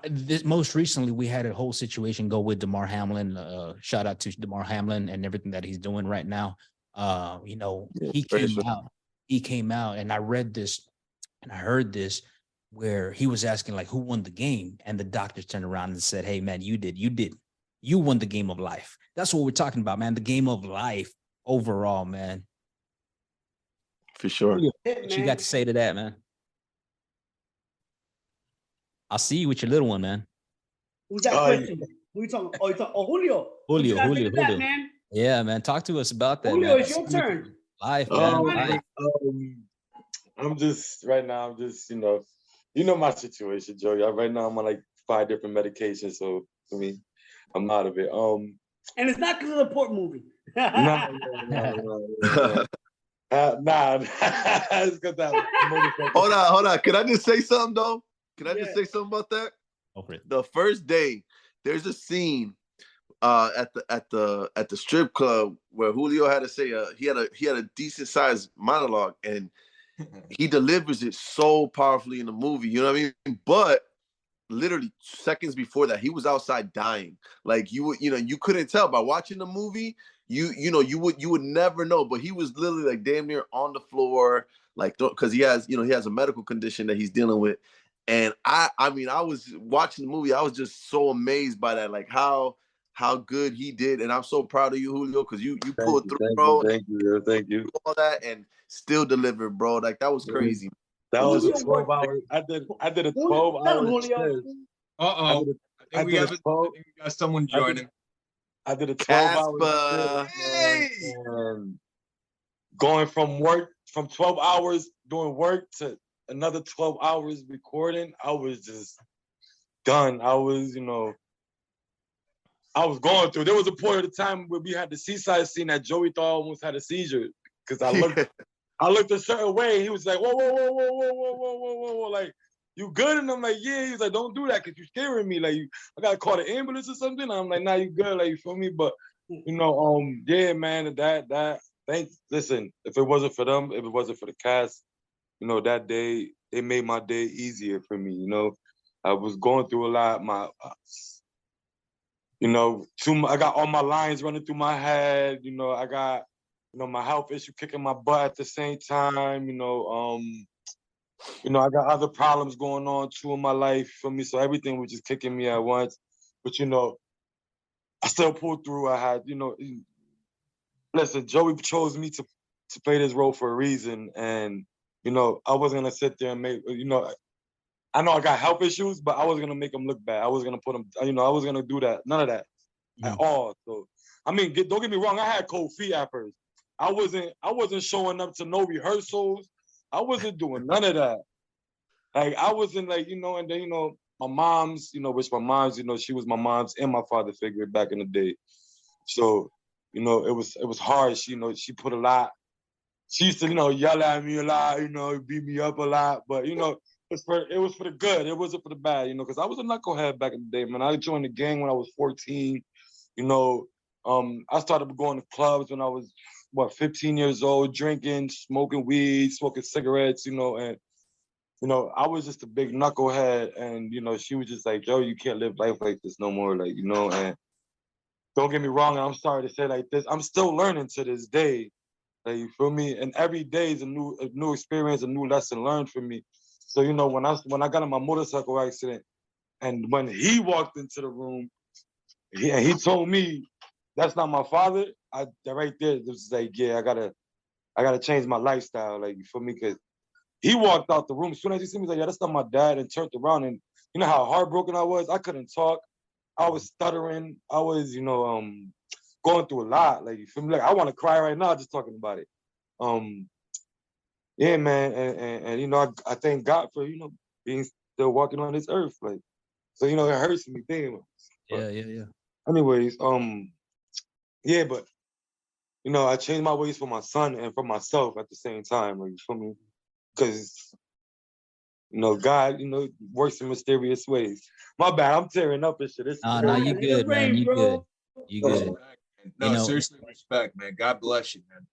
This most recently we had a whole situation go with DeMar Hamlin. Shout out to DeMar Hamlin and everything that he's doing right now. You know, he came out and I read this and I heard this where he was asking like who won the game, and the doctors turned around and said, "Hey man, you won the game of life." That's what we're talking about, man. The game of life overall, man. For sure. What you got to say to that, man? I'll see you with your little one, man. Who's that question? Who you talking? Oh, you talking? Oh, Julio. Julio. That, man? Yeah, man. Talk to us about that, Julio, man. it's your turn. Life, man. Life. I'm just right now. I'm just you know my situation, Joey. Right now I'm on like 5 different medications, so I mean I'm out of it. And it's not because of the pork movie. Nah. It's because that. Hold on. Can I just say something though? Can I just say something about that? Okay. The first day, there's a scene at the strip club where Julio had to say he had a decent sized monologue, and he delivers it so powerfully in the movie. You know what I mean? But literally seconds before that, he was outside dying. Like you couldn't tell by watching the movie. You would never know, but he was literally like damn near on the floor, like because he has a medical condition that he's dealing with. And I mean, I was watching the movie. I was just so amazed by that, like how good he did. And I'm so proud of you, Julio, because you pulled through, bro. Thank you. All that and still delivered, bro. Like that was crazy. That was a 12 hours. I did a 12-hour shift. I think we got someone joining. I did a 12-hour shift. Hey! And going from 12 hours doing work to another 12 hours recording, I was just done. I was going through. There was a point of the time where we had the seaside scene that Joey thought I almost had a seizure because I looked a certain way. He was like, whoa, like, you good? And I'm like, yeah. He's like, don't do that because you're scaring me. Like, I gotta call the ambulance or something. And I'm like, nah, you good? Like, you feel me? But yeah, man, listen, if it wasn't for them, if it wasn't for the cast, that day, they made my day easier for me. I was going through a lot. I got all my lines running through my head. I got, my health issue kicking my butt at the same time. I got other problems going on too in my life for me. So everything was just kicking me at once. But, I still pulled through. I had, listen, Joey chose me to play this role for a reason. And, I wasn't going to sit there and make, I know I got health issues, but I wasn't going to make them look bad. I was going to put them, I was going to do that. None of that at all. So, I mean, don't get me wrong. I had cold feet at first. I wasn't showing up to no rehearsals. I wasn't doing none of that. Like, I wasn't like, and then, my mom's, which my mom's, she was my mom's and my father figure back in the day. So, it was hard. She put a lot. She used to, yell at me a lot, beat me up a lot. But, it was for the good. It wasn't for the bad, because I was a knucklehead back in the day, man. I joined the gang when I was 14. I started going to clubs when I was, 15 years old, drinking, smoking weed, smoking cigarettes, and, I was just a big knucklehead. And, she was just like, Joe, you can't live life like this no more. Like, and don't get me wrong. I'm sorry to say like this. I'm still learning to this day. Like, you feel me? And every day is a new experience, a new lesson learned for me. So, when I got in my motorcycle accident and when he walked into the room, he told me, that's not my father. That right there, it was like, yeah, I gotta change my lifestyle. Like, you feel me? Because he walked out the room. As soon as he seen me, he's like, yeah, that's not my dad, and turned around. And you know how heartbroken I was? I couldn't talk. I was stuttering. I was, going through a lot. Like, you feel me? Like, I want to cry right now just talking about it. Yeah, man. And I thank God for, being still walking on this earth. Like, so, it hurts me. Damn. Yeah. Anyways, yeah, but I changed my ways for my son and for myself at the same time. Like, you feel me? Because God, works in mysterious ways. My bad, I'm tearing up and shit. No, you good, man. You good. You good. No, seriously, respect, man. God bless you, man.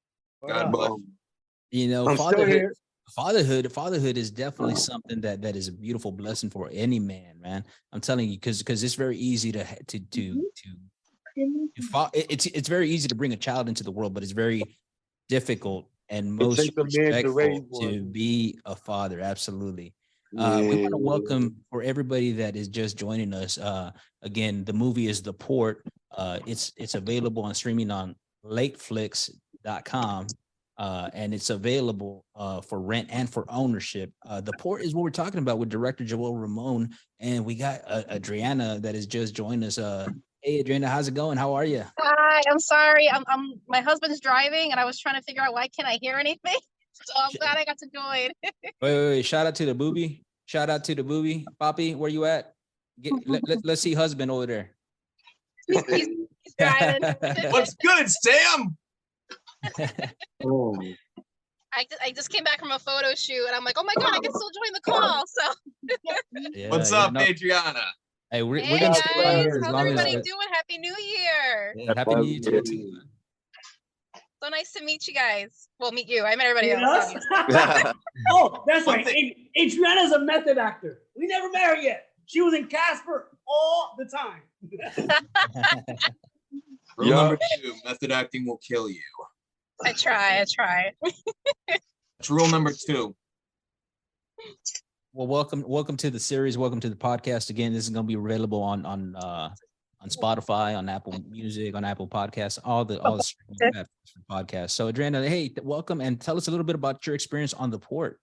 God bless you. I'm fatherhood. Fatherhood is definitely something that is a beautiful blessing for any man, man. I'm telling you, because it's very easy it's very easy to bring a child into the world, but it's very difficult and most takes a man to raise respectful one. to be a father. Absolutely. We Yeah. want to welcome for everybody that is just joining us. Again, the movie is The Port. It's available on streaming on lateflix.com. And it's available for rent and for ownership. The Port is what we're talking about with director Joel Ramon, and we got Adriana that has just joined us. Hey, Adriana, how's it going? How are you? Hi, I'm sorry. I'm my husband's driving and I was trying to figure out why can't I hear anything. So I'm glad I got to join. Wait. Shout out to the booby. Shout out to the booby. Poppy, where you at? Let's see husband over there. He's driving. What's good, Sam? Oh. I just came back from a photo shoot and I'm like, oh my God, I can still join the call. So Yeah, What's yeah, up, no. Adriana? Hey, we're hey gonna guys, stay right here as how's long as everybody doing? Happy New Year. yeah, happy New Year to you too. So nice to meet you guys. Well, meet you. I met everybody You else. know? obviously. Oh, that's One right. Adriana's a method actor. We never met her yet. She was in Casper all the time. Rule number 2, method acting will kill you. I try. That's rule number 2. Well, welcome to the series. Welcome to the podcast. Again, this is going to be available on Spotify, on Apple Music, on Apple Podcasts, all the streaming platforms for podcasts. So, Adriana, hey, welcome, and tell us a little bit about your experience on The Port.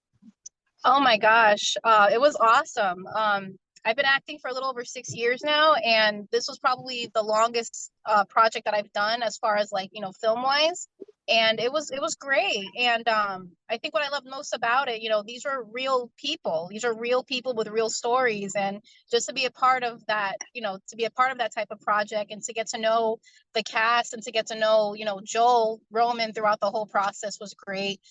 Oh my gosh, it was awesome. I've been acting for a little over 6 years now, and this was probably the longest project that I've done as far as like, film wise. And it was great. And I think what I love most about it, these are real people. These are real people with real stories. And just to be a part of that, to be a part of that type of project and to get to know the cast and to get to know, Joel Roman throughout the whole process was great.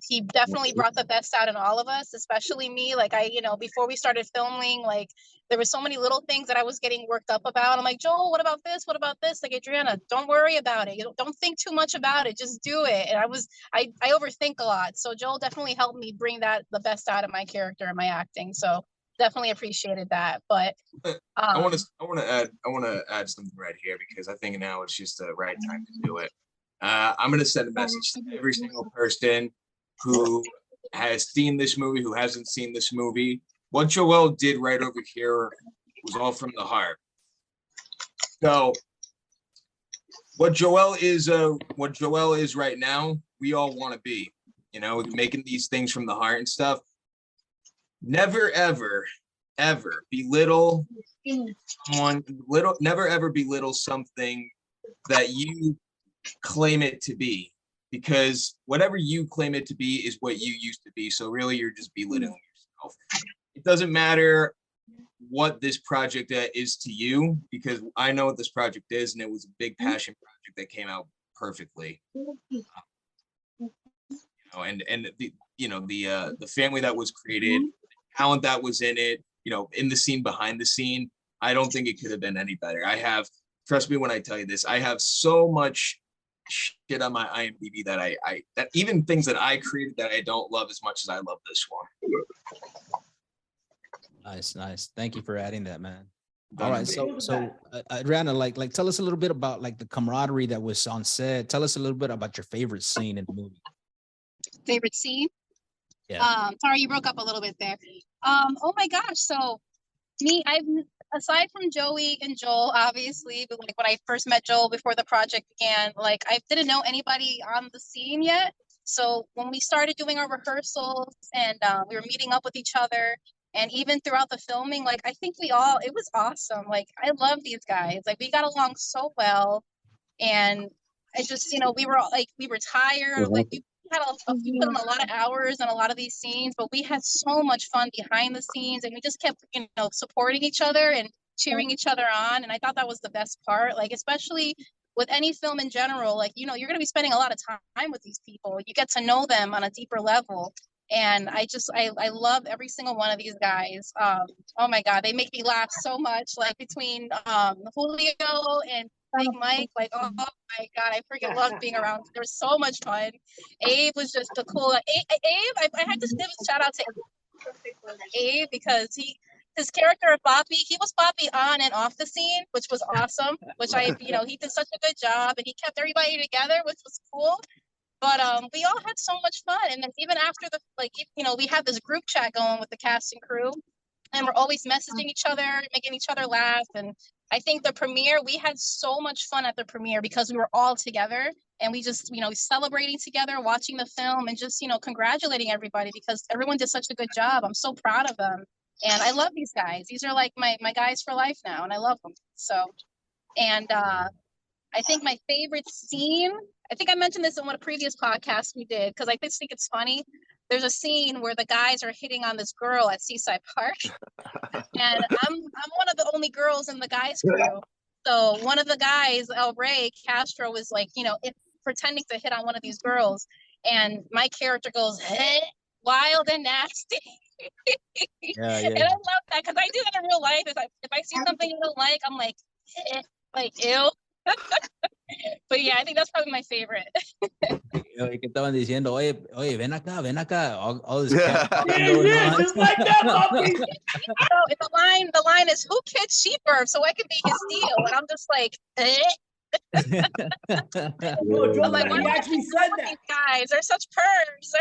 He definitely brought the best out in all of us, especially me. Like before we started filming, like there were so many little things that I was getting worked up about. I'm like, Joel, what about this? What about this? Like, Adriana, don't worry about it. Don't think too much about it. Just do it. And I overthink a lot. So Joel definitely helped me bring the best out of my character and my acting. So definitely appreciated that. But I want to add something right here because I think now it's just the right time to do it. I'm going to send a message to every single person who has seen this movie, who hasn't seen this movie. What Joel did right over here was all from the heart. So what Joel is right now, we all want to be, making these things from the heart and stuff. Never, ever, ever belittle someone, never, ever belittle something that you claim it to be, because whatever you claim it to be is what you used to be. So really, you're just belittling yourself. It doesn't matter what this project is to you, because I know what this project is, and it was a big passion project that came out perfectly. And the family that was created, the talent that was in it, in the scene, behind the scene, I don't think it could have been any better. Trust me when I tell you this, I have so much shit on my IMDb that that even things that I created that I don't love as much as I love this one. Nice. Thank you for adding that, man. All right, so Adriana, like tell us a little bit about like the camaraderie that was on set. Tell us a little bit about your favorite scene in the movie. Favorite scene? Yeah. Sorry, you broke up a little bit there. Oh my gosh, so aside from Joey and Joel, obviously, but like when I first met Joel before the project began, like I didn't know anybody on the scene yet. So when we started doing our rehearsals and we were meeting up with each other, and even throughout the filming, like I think it was awesome. Like I love these guys. Like we got along so well, and I just, we were tired. Like we put in a lot of hours on a lot of these scenes, but we had so much fun behind the scenes, and we just kept, supporting each other and cheering each other on. And I thought that was the best part. Like, especially with any film in general, like, you're going to be spending a lot of time with these people. You get to know them on a deeper level. And I love every single one of these guys. Oh my God, they make me laugh so much. Like between Julio and Big Mike, like, oh my God, I freaking love being around. There was so much fun. Abe was just the cool. Abe, I had to give a shout out to Abe because his character of Boppy, he was Boppy on and off the scene, which was awesome. Which he did such a good job, and he kept everybody together, which was cool. But we all had so much fun, and then even after we have this group chat going with the cast and crew, and we're always messaging each other, making each other laugh. And I think the premiere, we had so much fun at the premiere because we were all together, and we just celebrating together, watching the film, and just congratulating everybody because everyone did such a good job. I'm so proud of them, and I love these guys. These are like my guys for life now, and I love them. So, and I think my favorite scene, I think I mentioned this in one of the previous podcasts we did, because I just think it's funny. There's a scene where the guys are hitting on this girl at Seaside Park. And I'm one of the only girls in the guys crew. So one of the guys, El Rey, Castro, was like, pretending to hit on one of these girls. And my character goes, hey, wild and nasty. Yeah. And I love that because I do that in real life. If I see something I don't like, I'm like, like, ew. But yeah, I think that's probably my favorite. Que estaban diciendo, oye, ven acá, all this Yeah, going on. just like that, Poppy. The line is, who kids sheeper so I can be his deal? And I'm just like, No, Joe, I'm like, he actually said that. these guys are such pervs.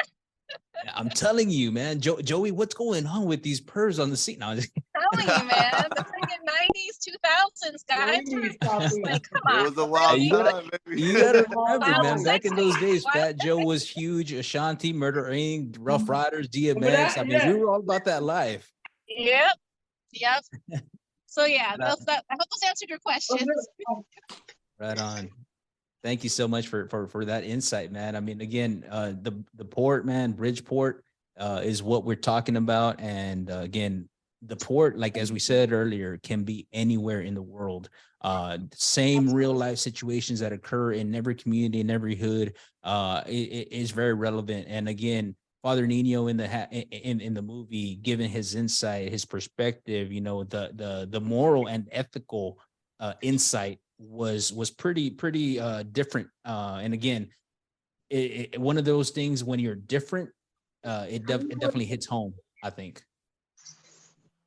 I'm telling you, man, Joey, what's going on with these pervs on the seat now? I'm telling you, man, the freaking 90s, 2000s, guys. Like, come on. It was a wild time, baby. You gotta remember, Wild man, and back in sexy. those days, Wild Fat Joe was huge, Ashanti, Murder Inc., Rough Riders, DMX. I mean, Yeah. we were all about that life. Yep. So yeah, I hope those answered your questions. Right on. Thank you so much for that insight, man. I mean, again, the port, man, Bridgeport is what we're talking about. And again, the port, like as we said earlier, can be anywhere in the world. Same real life situations that occur in every community, in every hood, it is very relevant. And again, Father Nino in the movie, given his insight, his perspective, the moral and ethical insight was pretty different. And again, one of those things when you're different, it definitely hits home, I think.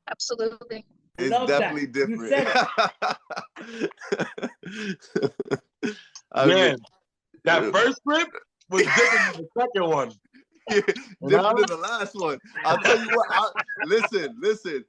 Absolutely. It's Love definitely that. different. Man, that first script was different than the second one. Yeah, different than the last one. I'll tell you what. Listen.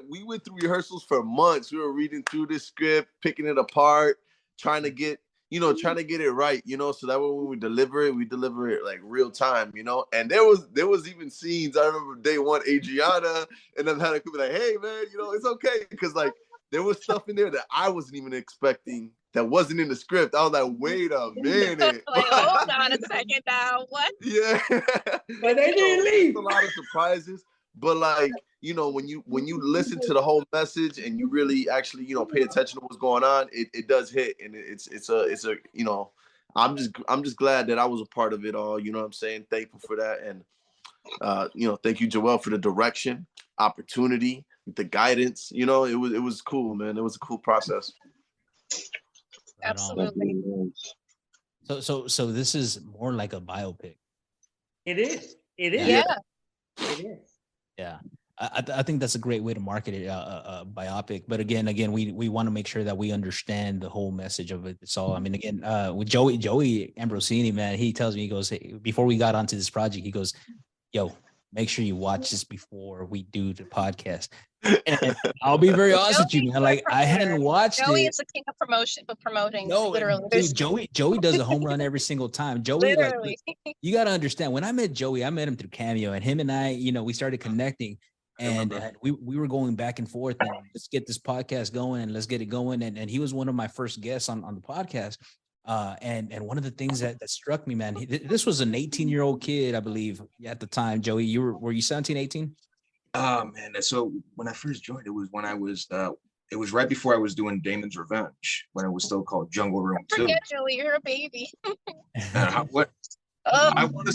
We went through rehearsals for months. We were reading through this script, picking it apart, trying to get it right, so that when we deliver it like real time, And there was even scenes. I remember day one, Adriana, and then had to be like, hey man, it's okay, because like there was stuff in there that I wasn't even expecting. That wasn't in the script. I was like, wait a minute. Like, hold on a second now. What? Yeah. But they didn't leave. A lot of surprises. But like, when you listen to the whole message and you really actually, pay attention to what's going on, it does hit. And it's a I'm just glad that I was a part of it all. You know what I'm saying? Thankful for that. And thank you, Joel, for the direction, opportunity, the guidance. It was cool, man. It was a cool process. Absolutely. So this is more like a biopic. It is. It is. Yeah. It is. Yeah. I think that's a great way to market it, biopic. But again, we want to make sure that we understand the whole message of it. So, I mean, again, with Joey Ambrosini, man, he tells me, he goes, hey, before we got onto this project, he goes, yo, make sure you watch this before we do the podcast. And I'll be very honest with you, man. Like, I hadn't watched Joey it. is the king of promoting. No, literally. dude, Joey does a home run every single time. Joey, Literally. like, you got to understand, when I met Joey, I met him through Cameo, and him and I, we started connecting, and we were going back and forth, and let's get this podcast going, and let's get it going. And he was one of my first guests on the podcast. And one of the things that struck me, man, this was an 18-year-old kid, I believe, at the time. Joey, were you 17, 18? Oh man, so when I first joined, it was when I was it was right before I was doing Damon's Revenge, when it was still called Jungle Room 2. Forget Joey, you're a baby. What I want to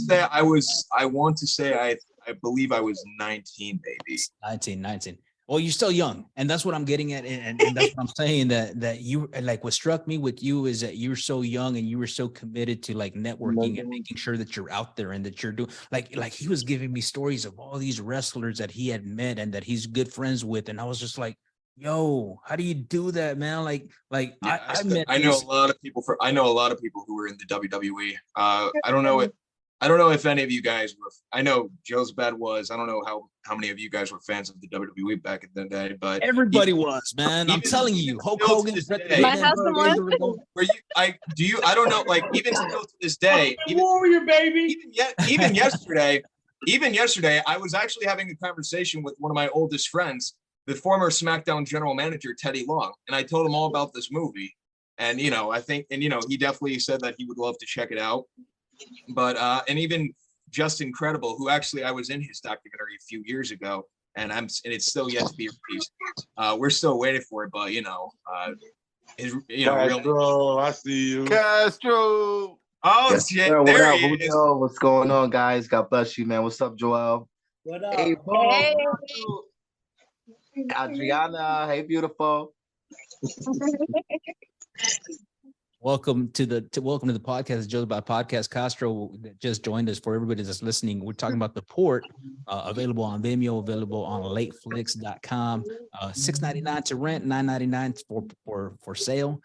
say, I believe I was 19, maybe. 19. Well, you're still young, and that's what I'm getting at, and that's what I'm saying. That you like what struck me with you is that you're so young and you were so committed to like networking and making sure that you're out there and that you're doing like he was giving me stories of all these wrestlers that he had met and that he's good friends with, and I was just like, yo, how do you do that, man? Yeah, I know a lot of people who were in the WWE. I don't know if any of you guys were. I know Jozabad was. I don't know how many of you guys were fans of the WWE back in the day, but everybody was, man. I'm telling you, Hulk Hogan. My husband was. Were you? I don't know. Like even still to this day, Warrior, baby. Even yesterday, I was actually having a conversation with one of my oldest friends, the former SmackDown general manager Teddy Long, and I told him all about this movie, and I think, and he definitely said that he would love to check it out. But and even Just Incredible, who actually I was in his documentary a few years ago, and it's still yet to be released. We're still waiting for it, but Castro, I see you. Castro. Oh, Yes, shit, sir. there What he up, is. Julio? What's going on, guys? God bless you, man. What's up, Joel? What up? Hey, Hey. Adriana. Hey, beautiful. Welcome to the podcast, Jozabad Podcast. Castro that just joined us. For everybody that's listening, we're talking about The Port, available on Vimeo, available on lateflix.com. $6.99 to rent, $9.99 for sale.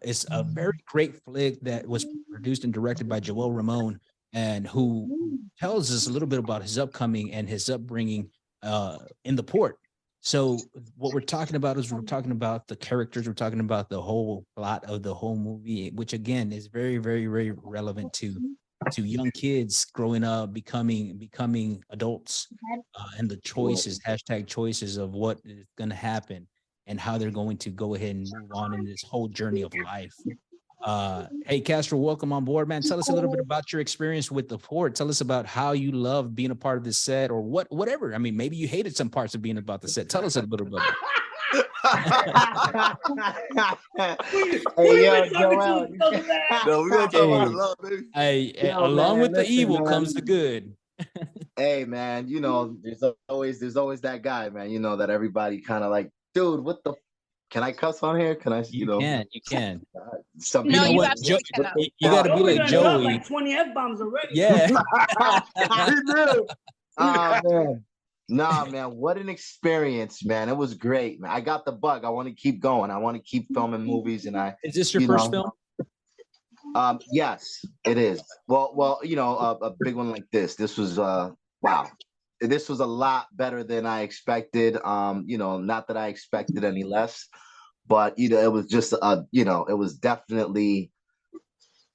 It's a very great flick that was produced and directed by Joel Ramon, and who tells us a little bit about his upcoming and his upbringing in The Port. So what we're talking about is we're talking about the characters. We're talking about the whole plot of the whole movie, which again is very, very, very relevant to young kids growing up, becoming adults, and the choices, #choices of what is going to happen and how they're going to go ahead and move on in this whole journey of life. Hey, Castro, welcome on board, man. Tell us a little bit about your experience with The Port. Tell us about how you love being a part of this set, or whatever. I mean, maybe you hated some parts of being about the set. Tell us a little bit. Hey, yo, Joel. No, we gonna talk about love, baby. Hey, Yo, along man, with the listen, evil man. comes the good. Hey, man. There's always that guy, man. That everybody kind of like, dude. What the? Can I cuss on here? Can I? You can. Some No, people. you what? absolutely cannot. You got to be like Joey. Like 20 F-bombs already. Yeah. Oh man. Nah, man, what an experience, man. It was great, man. I got the bug. I want to keep going. I want to keep filming movies, and Is this your first film? Yes, it is. Well, a big one like this. This was wow. This was a lot better than I expected. Not that I expected any less, but it was just it was definitely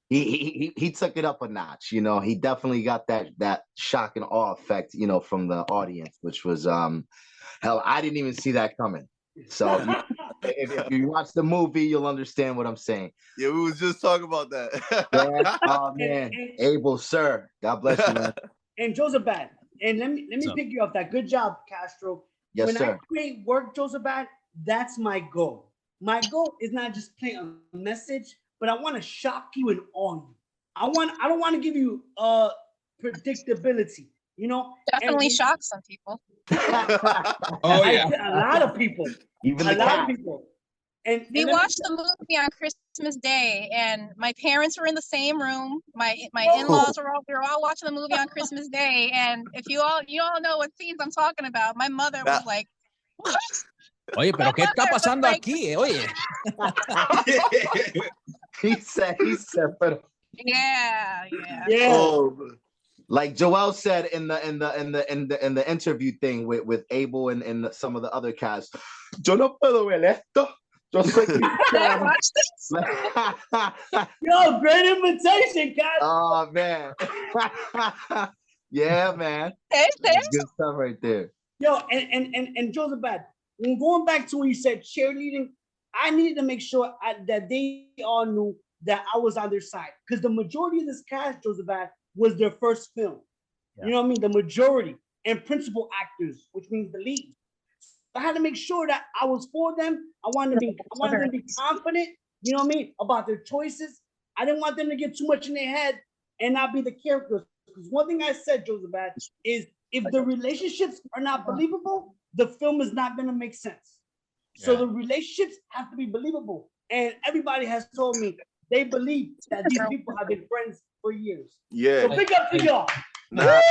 he took it up a notch. He definitely got that shock and awe effect, from the audience, which was hell, I didn't even see that coming. So if you watch the movie, you'll understand what I'm saying. Yeah, we was just talking about that. Oh man, Abel, sir, God bless you, man. And Jozabad, and let me pick you up. That good job, Castro. Yes, when sir. I create work, Jozabad, that's my goal. My goal is not just playing a message, but I want to shock you and awe you. I don't want to give you predictability. Definitely shock some people. Oh yeah, a lot of people. Even a the lot cat. of people. And We watched the movie on Christmas Day, and my parents were in the same room. My in-laws we were all watching the movie on Christmas Day. And if you all know what scenes I'm talking about, my mother was like, "What?" Oye, pero qué está pasando aquí? Oye. He said, but Yeah. oh, like Joel said in the interview thing with Abel and some of the other cast. Yo no puedo ver esto. Yo soy cristiano. Watch this. Yo, great invitation, guys. Oh man. Yeah, man. That's Good stuff right there. Yo, and Jozabad, when going back to when you said cheerleading, I needed to make sure that they all knew that I was on their side, because the majority of this cast, Jozabad, was their first film. Yeah. You know what I mean? The majority and principal actors, which means the lead. So I had to make sure that I was for them. I wanted them to be confident, you know what I mean, about their choices. I didn't want them to get too much in their head and not be the characters. Because one thing I said, Jozabad, is if the relationships are not believable, the film is not gonna make sense. So Yeah. the relationships have to be believable. And everybody has told me they believe that these people have been friends for years. Yeah. So big up to y'all. Nah,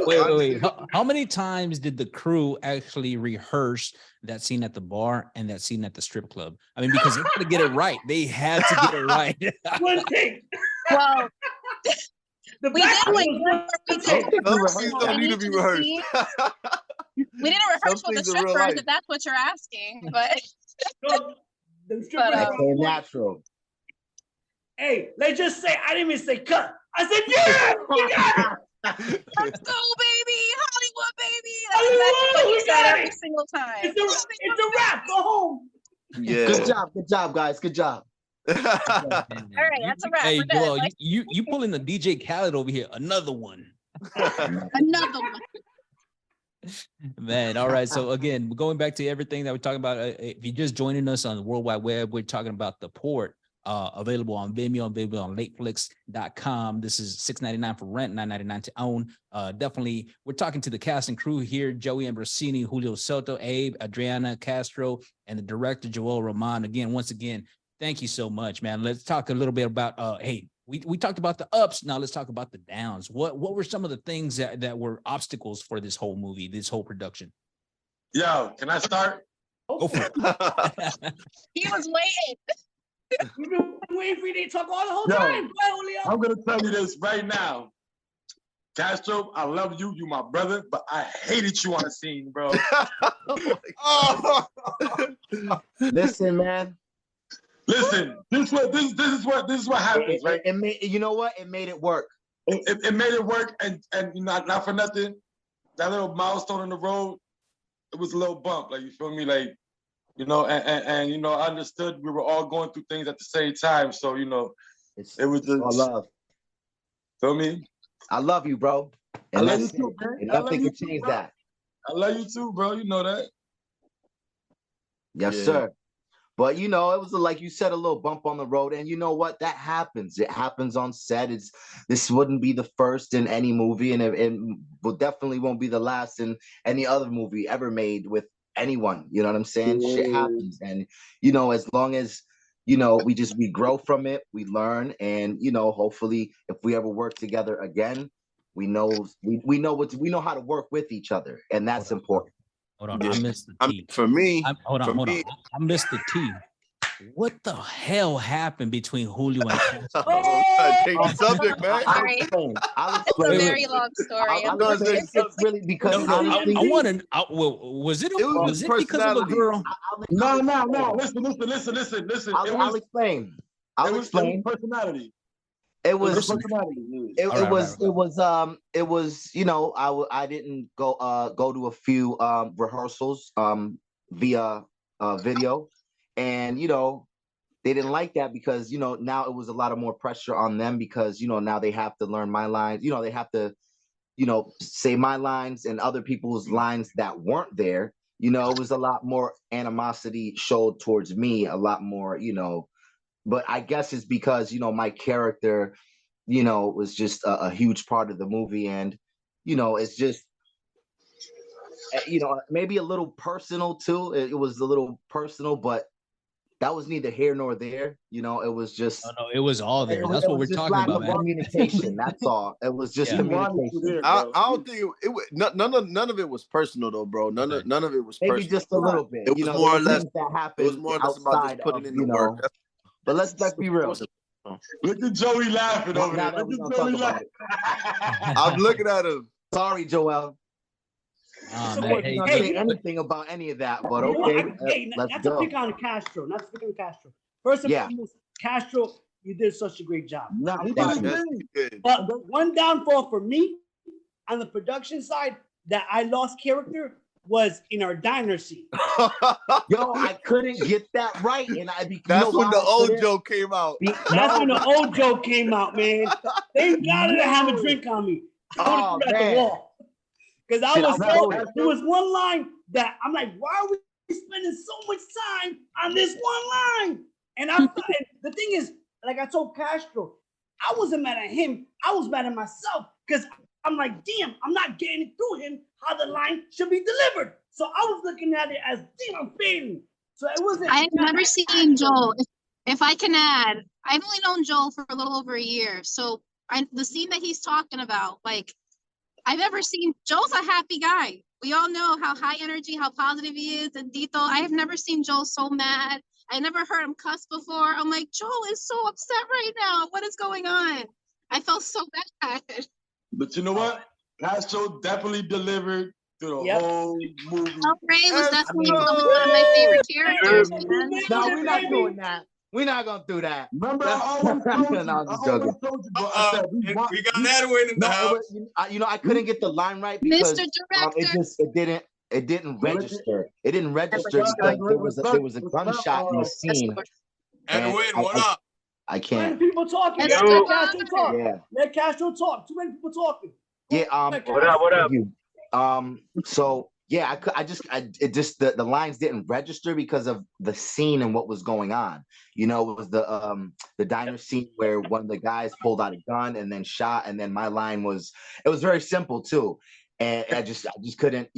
Wait. How many times did the crew actually rehearse that scene at the bar and that scene at the strip club? I mean, because they had to get it right. They had to get it right. One take. Well, The we did back like was one we one did take. Some things don't need to be rehearsed. we didn't rehearse Some with the things are real strippers life. if that's what you're asking, but No, the But, strippers That were on came point. natural. Hey, let's just say I didn't even say cut. I said, yeah, we got it. let's go, baby, Hollywood, baby. That's exactly what Hollywood, you we said got every it. single time. It's a wrap. Go home. Yeah. Good job, guys. Good job. All right, that's a wrap. Hey, We're done. Joel, Like, you pulling the DJ Khaled over here. Another one. another one. Man, all right. So again, going back to everything that we're talking about, if you're just joining us on the World Wide Web, we're talking about The Port, available on Vimeo, available on lateflix.com. This is $6.99 for rent, $9.99 to own. Definitely, we're talking to the cast and crew here: Joey Ambrosini, Julio Soto, Abe, Adriana, Castro, and the director Joel Roman. Again, once again, thank you so much, man. Let's talk a little bit about hey. We talked about the ups. Now let's talk about the downs. What were some of the things that were obstacles for this whole movie, this whole production? Yo, can I start? Go for it. He was waiting. We've been waiting for you to talk all the whole Yo, time. Go ahead, Julio. I'm gonna tell you this right now. Castro, I love you. You my brother, but I hated you on the scene, bro. Listen, man. Listen, this is what happens, right? It made, you know what? It made it work. It made it work, and not for nothing. That little milestone in the road, it was a little bump, like, you feel me, like, you know, and you know, I understood we were all going through things at the same time, so you know, it was just all love. Feel me? I love you, bro. I And love you that's too, it. man. And I love nothing you can too, change bro. that. I love you too, bro. You know that. Yes, Yeah. sir. But you know, it was like you said, a little bump on the road, and you know what? That happens. It happens on set. This wouldn't be the first in any movie, and it will definitely won't be the last in any other movie ever made with anyone. You know what I'm saying? Shit happens, and you know, as long as you know, we grow from it, we learn, and you know, hopefully, if we ever work together again, we know how to work with each other, and that's important. Hold on, Yeah. I missed the I T. mean, for me, Hold on. I missed the T. What the hell happened between Julio and Castro? change the subject, man. I'll Sorry. explain. I'll It's a explain. very long story. I'll gonna say explain. It's really because No, I honestly, want to. Well, was it? It was Was his it because of a personality. girl? No. Listen. I'll explain. I'll explain. It was personality. It It was was. personality. It, All it right, was. right. It was. You know, I didn't go to a few rehearsals via video, and you know, they didn't like that because you know, now it was a lot of more pressure on them because you know, now they have to learn my lines. You know, they have to, you know, say my lines and other people's lines that weren't there. You know, it was a lot more animosity showed towards me, a lot more, you know, but I guess it's because, you know, my character, you know, was just a huge part of the movie. And, you know, it's just, you know, maybe a little personal too. It was a little personal, but that was neither here nor there. You know, it was just. No, it was all there. That's It what we're was just talking lack about, of man. communication. That's all. It was just Yeah. communication. I don't think none of it was personal though, bro. None of it was Maybe personal. just a little bit. It You was know, more or there were less. things that It was happened more or less about just outside putting of, in you the know. work. But let's be real. Look at Joey laughing over Now there. that we Look gonna at talk Joey about laughing. I'm looking at him. Sorry, Joel. Oh, So man. what- Hey, Not hey, say anything about any of that, but You know what? okay, Hey, let's not to go. pick on Castro. Not to pick on Castro. First and Yeah. foremost, Castro, you did such a great job. Nah, he Thank did his you. thing. Good. But one downfall for me on the production side that I lost character was in our diner scene. Yo, I couldn't get that right, and That's when the old joke. joke came out. That's when the old joke came out, man. Thank God I didn't have a drink on me. I Oh, would have threw it at the man. wall. Because I Shit, was I so, wrote it. there was one line that I'm like, why are we spending so much time on this one line? And I thought, and the thing is, like I told Castro, I wasn't mad at him. I was mad at myself because I'm like, damn, I'm not getting through him how the line should be delivered. So I was looking at it as, damn, I'm fading. So it wasn't. I've never seen Joel. If I can add, I've only known Joel for a little over a year. So the scene that he's talking about, like, I've never seen, Joel's a happy guy. We all know how high energy, how positive he is, and Dito. I have never seen Joel so mad. I never heard him cuss before. I'm like, Joel is so upset right now. What is going on? I felt so bad. But you know what? Castro definitely delivered through the whole movie. El Rey was definitely one Escobar! of my favorite characters, man. No, we're not doing that. We're not gonna do that. Remember, I always told you. No, I'm I just always joking. told you, bro. I said We got Edwin in the No, house. I couldn't get the line right because Mr. Director. it didn't register. It didn't register Escobar, because there was a gunshot in the scene. Edwin, what up? I Too can't. many people talking. Yes, Let sir. Castro talk. Yeah. Let Castro talk. Too many people talking. Yeah. Let What up? What up? Thank you. So yeah, it just the lines didn't register because of the scene and what was going on. You know, it was the diner scene where one of the guys pulled out a gun and then shot, and then my line was, it was very simple too, and I just couldn't,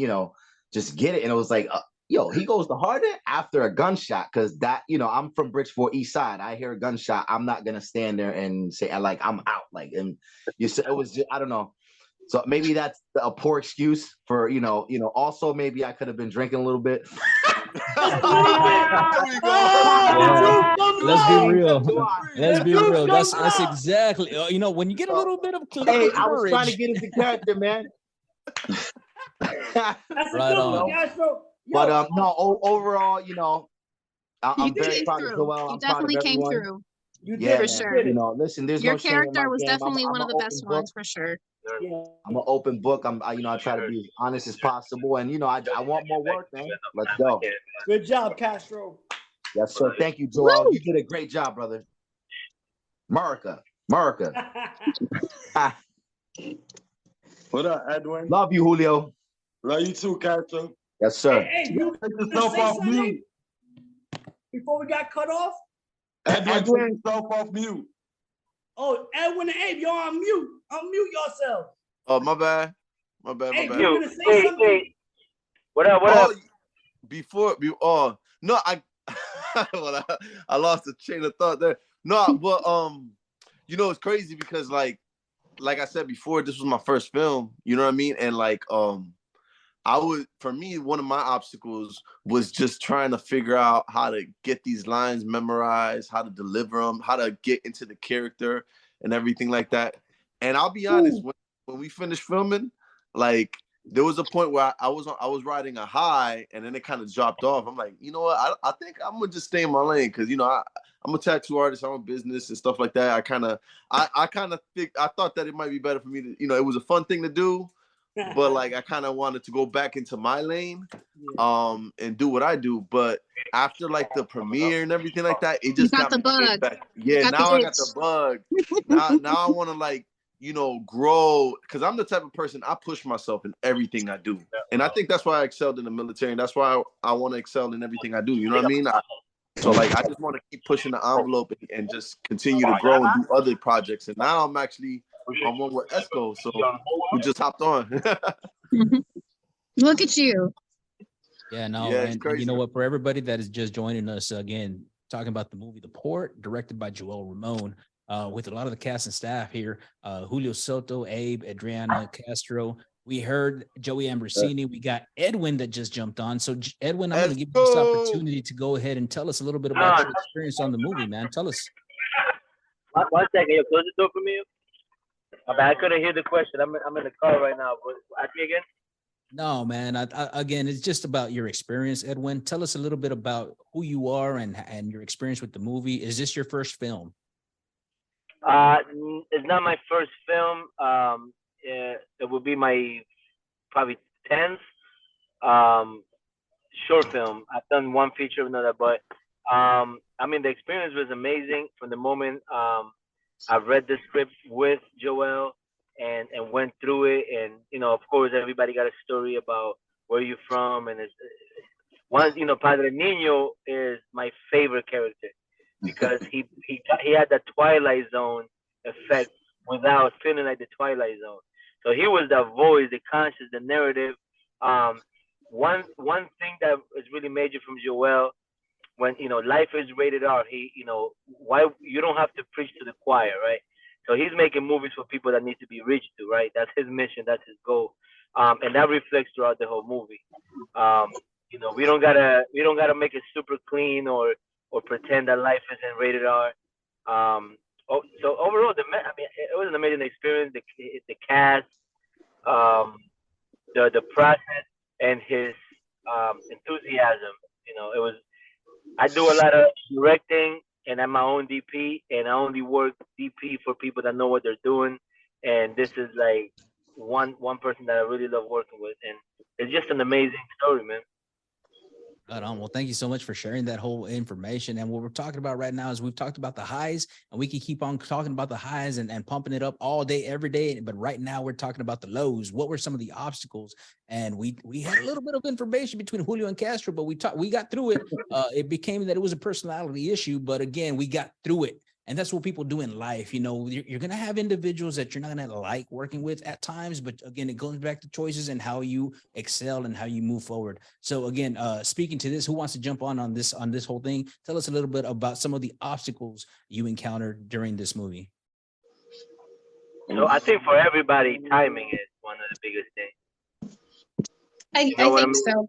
just get it, and it was like, yo, he goes the harder after a gunshot, because that, I'm from Bridgeport East Side. I hear a gunshot, I'm not gonna stand there and say like I'm out, like, and you said it was just, I don't know. So maybe that's a poor excuse for, also maybe I could have been drinking a little bit. There we go. Let's be real. Let's be real. Let's That's go. exactly. When you get a little bit of Hey, I was courage. trying to get into character, man. That's a Right good on. one, Castro. But no, overall, I'm You very came proud of through. Joel. You I'm proud of definitely came everyone. through. You Yeah, did For it. sure. You did it. Listen, there's Your no shame in my character was game. definitely one I'm of the an best open book. ones, for sure. Yeah. I'm an open book. I try to be as honest as possible, and I want more work, man. Let's go. Good job, Castro. Yes, sir. Thank you, Joel. You did a great job, brother. America. What up, Edwin? Love you, Julio. Love you too, Castro. Yes, sir. Hey, you Take wanna yourself say off something mute. before we got cut off? Edwin, Edwin. take yourself off mute. Oh, Edwin and Abe, y'all on mute. Unmute yourselves. Oh, my bad. Hey, My you bad. gonna say something? Hey. What up? What up? No, well, I lost the chain of thought there. No, but it's crazy because like I said before, this was my first film. You know what I mean? And like for me, one of my obstacles was just trying to figure out how to get these lines memorized, how to deliver them, how to get into the character and everything like that. And I'll be honest, when we finished filming, like there was a point where I was riding a high and then it kind of dropped off. I'm like, you know what? I think I'm gonna just stay in my lane because I'm a tattoo artist, I'm a business and stuff like that. I thought that it might be better for me to, it was a fun thing to do. But like I kind of wanted to go back into my lane and do what I do. But after like the premiere and everything like that, it just got the me bug. back. Yeah, now I got the bug. Now I want to like, grow, because I'm the type of person, I push myself in everything I do. And I think that's why I excelled in the military, and that's why I want to excel in everything I do. You know what I mean? So like I just want to keep pushing the envelope and just continue to grow and do other projects. And now I'm actually on one with Esco, so we just hopped on. Look at you. Yeah, no, Yeah, it's and crazy. you know what? For everybody that is just joining us again, talking about the movie The Port, directed by Joel Ramon, with a lot of the cast and staff here, Julio, Soto, Abe, Adriana, Castro. We heard Joey Ambrosini. We got Edwin that just jumped on. So Edwin, I'm going to give you this opportunity to go ahead and tell us a little bit about your experience on the movie, man. Tell us. One second. You close the door for me. I couldn't hear the question. I'm in the car right now. But ask me again. No, man. Again, it's just about your experience, Edwin. Tell us a little bit about who you are and your experience with the movie. Is this your first film? It's not my first film. It would be my probably 10th short film. I've done one feature, another, but the experience was amazing from the moment I read the script with Joel and went through it. And, of course, everybody got a story about where you're from. And it's Padre Nino is my favorite character because he had that Twilight Zone effect without feeling like the Twilight Zone. So he was the voice, the conscience, the narrative. one thing that is really major from Joel, when life is rated R, he why you don't have to preach to the choir, right? So he's making movies for people that need to be reached to, right? That's his mission, that's his goal, and that reflects throughout the whole movie. We don't gotta make it super clean or pretend that life isn't rated R. So overall, I mean, it was an amazing experience. The cast, um, the process, and his enthusiasm. It was. I do a lot of directing, and I'm my own DP, and I only work DP for people that know what they're doing. And this is like one person that I really love working with, and it's just an amazing story, man. Right on. Well, thank you so much for sharing that whole information. And what we're talking about right now is we've talked about the highs, and we can keep on talking about the highs and pumping it up all day, every day. But right now we're talking about the lows. What were some of the obstacles? And we had a little bit of information between Julio and Castro, but we got through it. It became that it was a personality issue, but again, we got through it. And that's what people do in life. You're going to have individuals that you're not going to like working with at times. But again, it goes back to choices and how you excel and how you move forward. So again, speaking to this, who wants to jump on this whole thing? Tell us a little bit about some of the obstacles you encountered during this movie. So I think for everybody, timing is one of the biggest things. I think so.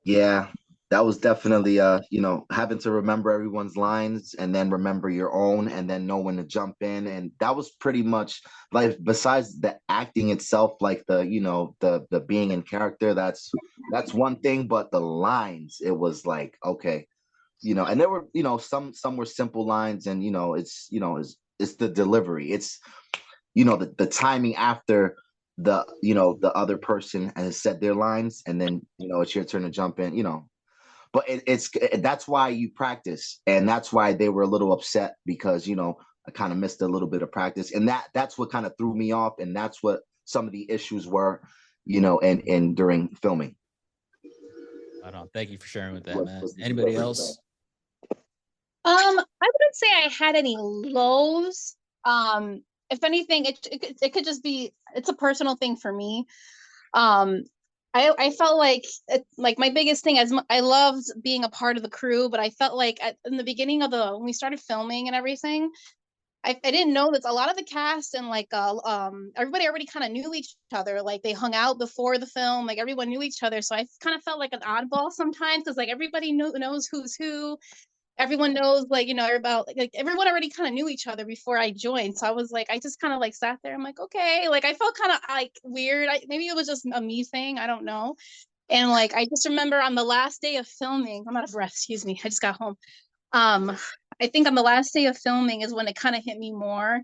Yeah, that was definitely having to remember everyone's lines and then remember your own and then know when to jump in. And that was pretty much like, besides the acting itself, like the being in character, that's one thing, but the lines, it was like, okay, and there were, some were simple lines, and it's the delivery. It's the timing after the other person has said their lines, and then it's your turn to jump in, but that's why you practice, and that's why they were a little upset, because I kind of missed a little bit of practice, and that's what kind of threw me off, and that's what some of the issues were, and during filming. I don't. Thank you for sharing with that, man. Anybody else? I wouldn't say I had any lows. If anything, it could just be, it's a personal thing for me. I felt like my biggest thing is I loved being a part of the crew, but I felt like in the beginning when we started filming and everything, I didn't know that a lot of the cast and everybody already kind of knew each other. Like they hung out before the film, like everyone knew each other. So I kind of felt like an oddball sometimes, because like everybody knows who's who. Everyone knows about everyone already kind of knew each other before I joined. So I was like, I just kind of like sat there. I'm like, okay, like I felt kind of like weird. Maybe it was just a me thing, I don't know. And like I just remember on the last day of filming, I'm out of breath, excuse me, I just got home. I think on the last day of filming is when it kind of hit me more.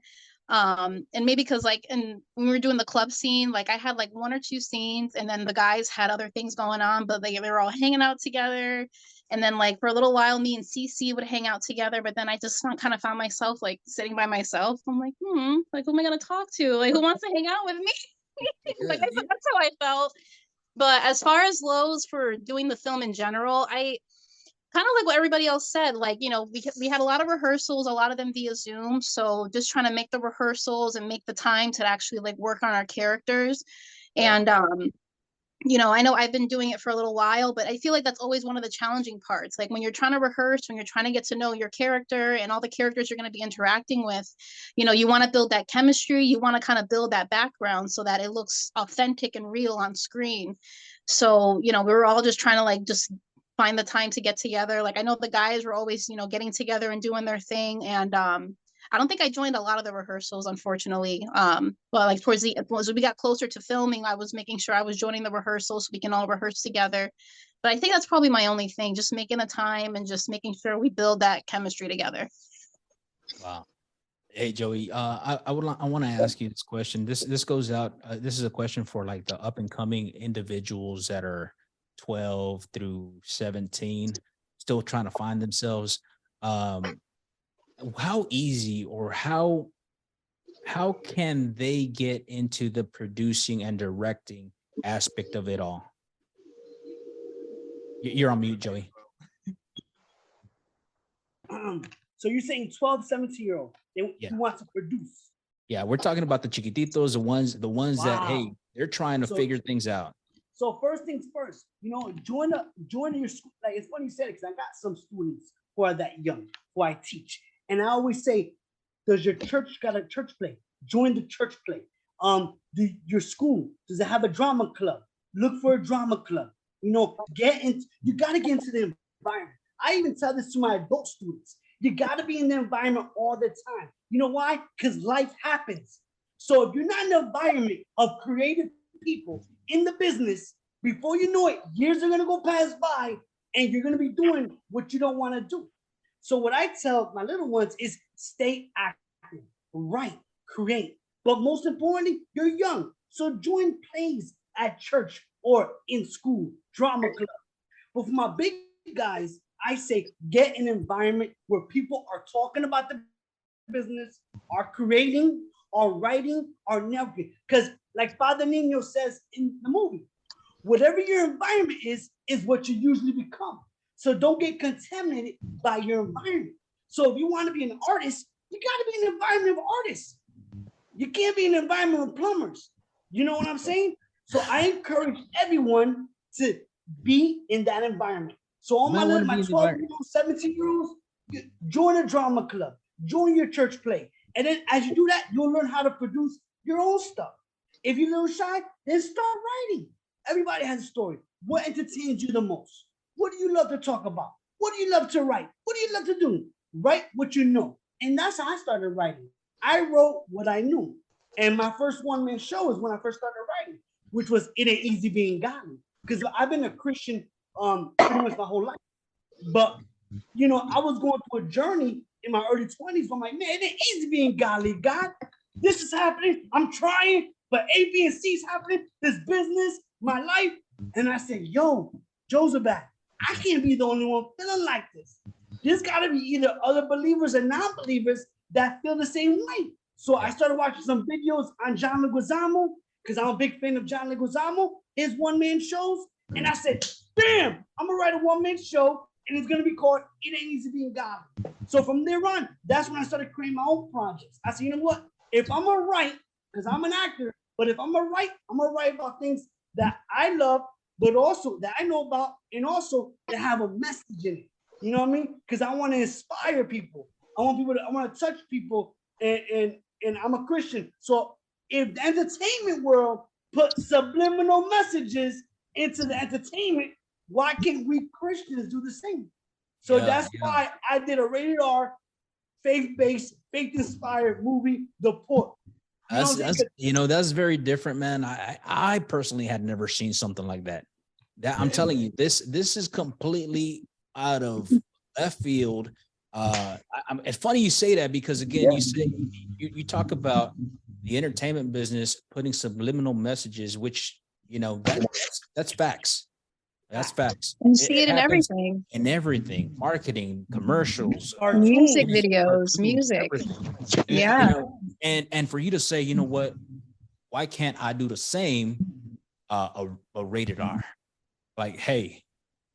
And maybe because when we were doing the club scene, like I had like one or two scenes, and then the guys had other things going on, but they were all hanging out together. And then like for a little while, me and CC would hang out together, but then I just kind of found myself like sitting by myself. I'm like, like who am I gonna talk to? Like who wants to hang out with me? Like that's how I felt. But as far as lows for doing the film in general, I kind of like what everybody else said, like, we had a lot of rehearsals, a lot of them via Zoom. So just trying to make the rehearsals and make the time to actually like work on our characters. And, I know I've been doing it for a little while, but I feel like that's always one of the challenging parts. Like when you're trying to rehearse, when you're trying to get to know your character and all the characters you're going to be interacting with, you want to build that chemistry. You want to kind of build that background so that it looks authentic and real on screen. So, we were all just trying to like just find the time to get together. Like I know the guys were always, getting together and doing their thing. And I don't think I joined a lot of the rehearsals, unfortunately. But like as we got closer to filming, I was making sure I was joining the rehearsals so we can all rehearse together. But I think that's probably my only thing, just making the time and just making sure we build that chemistry together. Wow. Hey, Joey, I want to ask you this question. This goes out. This is a question for like the up and coming individuals that are 12 through 17, still trying to find themselves. How easy or how can they get into the producing and directing aspect of it all? You're on mute, Joey. So you're saying 12, 17-year-old, who wants to produce? Yeah, we're talking about the chiquititos, the ones Wow. that, hey, they're trying to figure things out. So first things first, join your school. Like, it's funny you said it, because I got some students who are that young, who I teach. And I always say, does your church got a church play? Join the church play. Your school, does it have a drama club? Look for a drama club. You got to get into the environment. I even tell this to my adult students. You got to be in the environment all the time. You know why? Because life happens. So if you're not in the environment of creative people in the business, before you know it, years are going to go pass by and you're going to be doing what you don't want to do. So what I tell my little ones is stay active, write, create. But most importantly, you're young. So join plays at church or in school, drama club. But for my big guys, I say get an environment where people are talking about the business, are creating, are writing, are networking. Because like Father Nino says in the movie, whatever your environment is what you usually become. So don't get contaminated by your environment. So if you want to be an artist, you got to be in an environment of artists. You can't be in an environment of plumbers. You know what I'm saying? So I encourage everyone to be in that environment. So all my 12-year-olds, 17-year-olds, join a drama club, join your church play. And then as you do that, you'll learn how to produce your own stuff. If you're a little shy, then start writing. Everybody has a story. What entertains you the most? What do you love to talk about? What do you love to write? What do you love to do? Write what you know. And that's how I started writing. I wrote what I knew. And my first one-man show is when I first started writing, which was It Ain't Easy Being Godly. Because I've been a Christian pretty much my whole life. But, I was going through a journey in my early 20s. I'm like, man, it ain't easy being godly. God, this is happening. I'm trying, but A, B, and C is happening. This business, my life. And I said, yo, Jozabad, I can't be the only one feeling like this. There's got to be either other believers and non-believers that feel the same way. So I started watching some videos on John Leguizamo, because I'm a big fan of John Leguizamo, his one-man shows. And I said, damn, I'm going to write a one-man show, and it's going to be called It Ain't Easy Being Godly. So from there on, that's when I started creating my own projects. I said, you know what? If I'm going to write, because I'm an actor, but if I'm going to write about things that I love, but also that I know about, and also that have a message in it. You know what I mean? Because I want to inspire people. I want to touch people, and I'm a Christian. So if the entertainment world put subliminal messages into the entertainment, why can't we Christians do the same? So that's why I did a rated R, faith-based, faith-inspired movie, The Port. That's very different, man. I personally had never seen something like that. I'm telling you, this is completely out of left field. It's funny you say that, because again, you talk about the entertainment business putting subliminal messages, which that's facts. That's facts. And see it in everything. In everything, marketing, commercials, music videos, music. Everything. Yeah. And for you to say, you know what, why can't I do the same a rated R? Like, hey,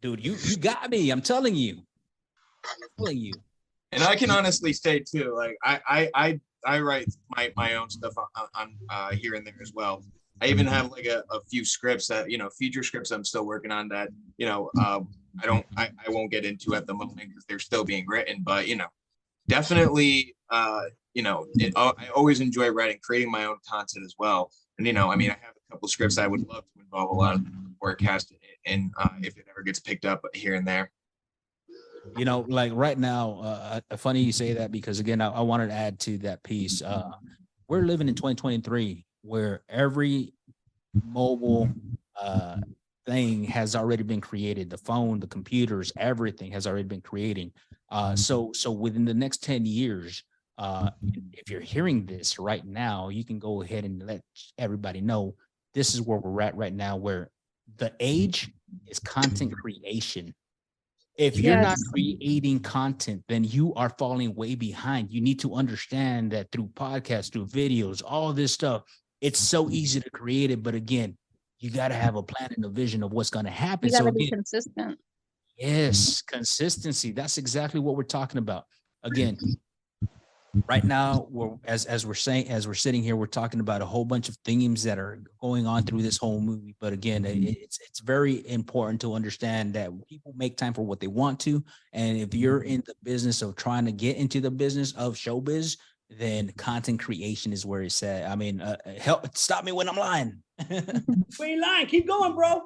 dude, you got me. I'm telling you. And I can honestly say too, like I write my own stuff on here and there as well. I even have like a few scripts that, feature scripts I'm still working on that, I won't get into at the moment because they're still being written, but, definitely, I always enjoy writing, creating my own content as well. And, I have a couple scripts I would love to involve a lot of or cast it in if it ever gets picked up here and there. Like right now, funny you say that, because again, I wanted to add to that piece. We're living in 2023 where every mobile thing has already been created. The phone, the computers, everything has already been creating. So within the next 10 years, if you're hearing this right now, you can go ahead and let everybody know this is where we're at right now, where the age is content creation. If you're not creating content, then you are falling way behind. You need to understand that through podcasts, through videos, all this stuff, it's so easy to create it. But again, you got to have a plan and a vision of what's going to happen. You got to be consistent. Yes, consistency. That's exactly what we're talking about. Again, right now, as we're sitting here, we're talking about a whole bunch of themes that are going on through this whole movie. But again, it's very important to understand that people make time for what they want to, and if you're in the business of trying to get into the business of showbiz, then content creation is where it's at. I mean, help stop me when I'm lying. We ain't lying. Keep going, bro.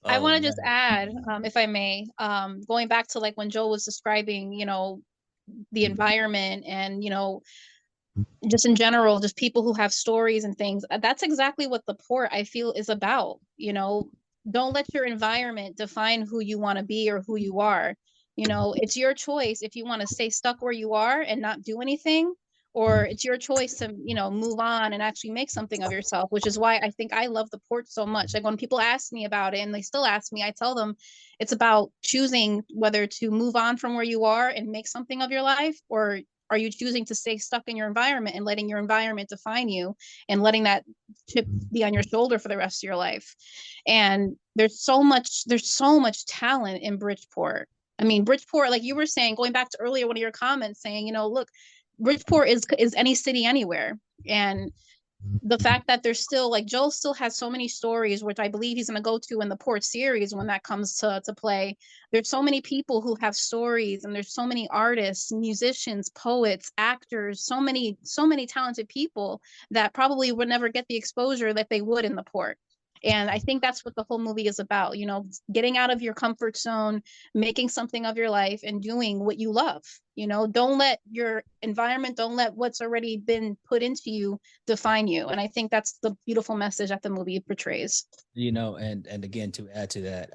I Oh, want to just man. add, if I may, going back to like when Joe was describing, the environment and, just in general, just people who have stories and things. That's exactly what the port, I feel, is about. Don't let your environment define who you want to be or who you are. It's your choice if you want to stay stuck where you are and not do anything, or it's your choice to, move on and actually make something of yourself, which is why I think I love the port so much. Like when people ask me about it, and they still ask me, I tell them it's about choosing whether to move on from where you are and make something of your life, or are you choosing to stay stuck in your environment and letting your environment define you and letting that chip be on your shoulder for the rest of your life? And there's so much talent in Bridgeport. I mean, Bridgeport, like you were saying, going back to earlier, one of your comments saying, look, Bridgeport is any city anywhere. And the fact that there's still, like, Joe still has so many stories, which I believe he's going to go to in the Port series when that comes to play. There's so many people who have stories, and there's so many artists, musicians, poets, actors, so many talented people that probably would never get the exposure that they would in the Port. And I think that's what the whole movie is about, getting out of your comfort zone, making something of your life, and doing what you love. Don't let your environment, don't let what's already been put into you define you. And I think that's the beautiful message that the movie portrays. And again, to add to that,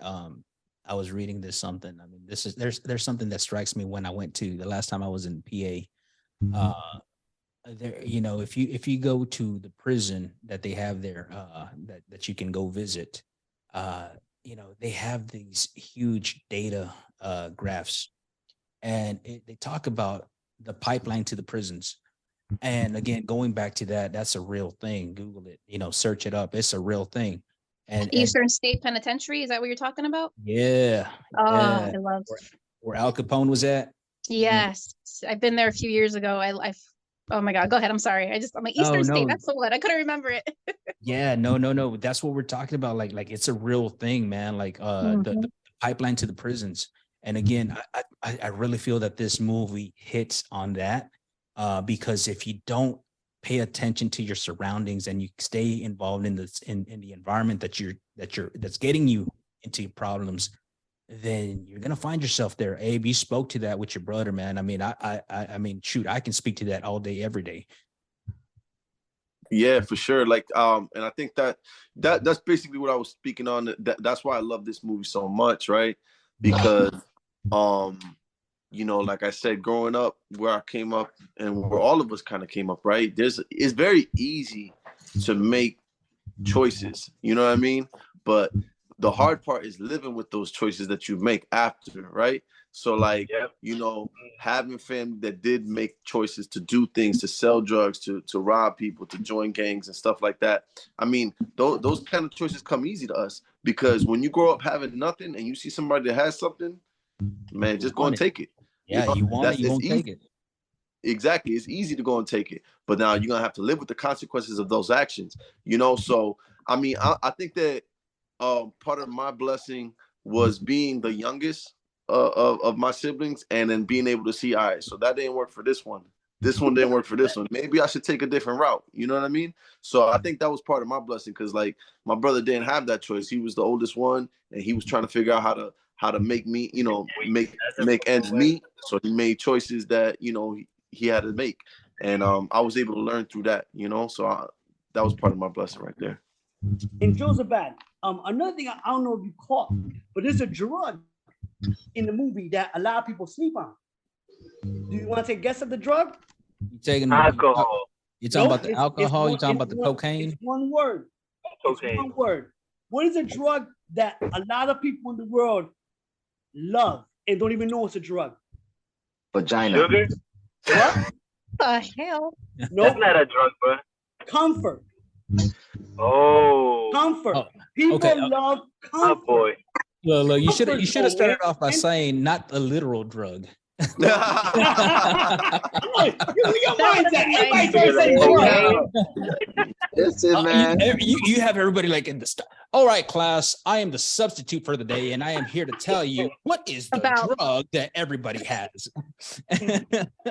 I was reading something. I mean, there's something that strikes me when I went to the last time I was in PA. There, if you go to the prison that they have there, that you can go visit, they have these huge data graphs, and they talk about the pipeline to the prisons. And again, going back to that's a real thing. Google it, search it up. It's a real thing. And Eastern State Penitentiary, is that what you're talking about? yeah, I love where Al Capone was at. Yes, I've been there a few years ago. Oh my God, go ahead. I'm sorry. I'm like, Eastern State. That's the one. I couldn't remember it. Yeah, no. That's what we're talking about. Like it's a real thing, man. Like the pipeline to the prisons. And again, I really feel that this movie hits on that, because if you don't pay attention to your surroundings and you stay involved in the environment that's getting you into problems, then you're gonna find yourself there. Abe, you spoke to that with your brother, man. I mean, I mean, shoot, I can speak to that all day, every day. Yeah, for sure. Like, and I think that's basically what I was speaking on. That's why I love this movie so much, right? Because, like I said, growing up where I came up and where all of us kind of came up, right? It's very easy to make choices, you know what I mean? But the hard part is living with those choices that you make after, right? So like, having family that did make choices to do things, to sell drugs, to rob people, to join gangs and stuff like that. I mean, those kind of choices come easy to us, because when you grow up having nothing and you see somebody that has something, man, just go and take it. Yeah, you want it, you won't take it. Exactly. It's easy to go and take it, but now you're gonna have to live with the consequences of those actions, So I mean, I think that part of my blessing was being the youngest of my siblings, and then being able to see, all right, so that didn't work for this one. This one didn't work for this one. Maybe I should take a different route. You know what I mean? So I think that was part of my blessing, because like my brother didn't have that choice. He was the oldest one, and he was trying to figure out how to make me, make ends meet. So he made choices that he had to make, and I was able to learn through that. So that was part of my blessing right there. In Jozabad, another thing I don't know if you caught, but there's a drug in the movie that a lot of people sleep on. Do you want to take a guess at the drug? You taking alcohol? You talking about the alcohol? You talking about the cocaine? It's one word. Cocaine. It's one word. What is a drug that a lot of people in the world love and don't even know it's a drug? Vagina. Sugar? What? The hell? No, That's not a drug, bro. comfort. Oh. Comfort. Oh, People okay. love Oh comfort. boy. Look, you should have Comfort, started off by and- saying not a literal drug. Your mind's at. Everybody starts saying drugs. Listen, man. You have everybody like in the stuff. All right, class, I am the substitute for the day, and I am here to tell you what is the drug that everybody has. I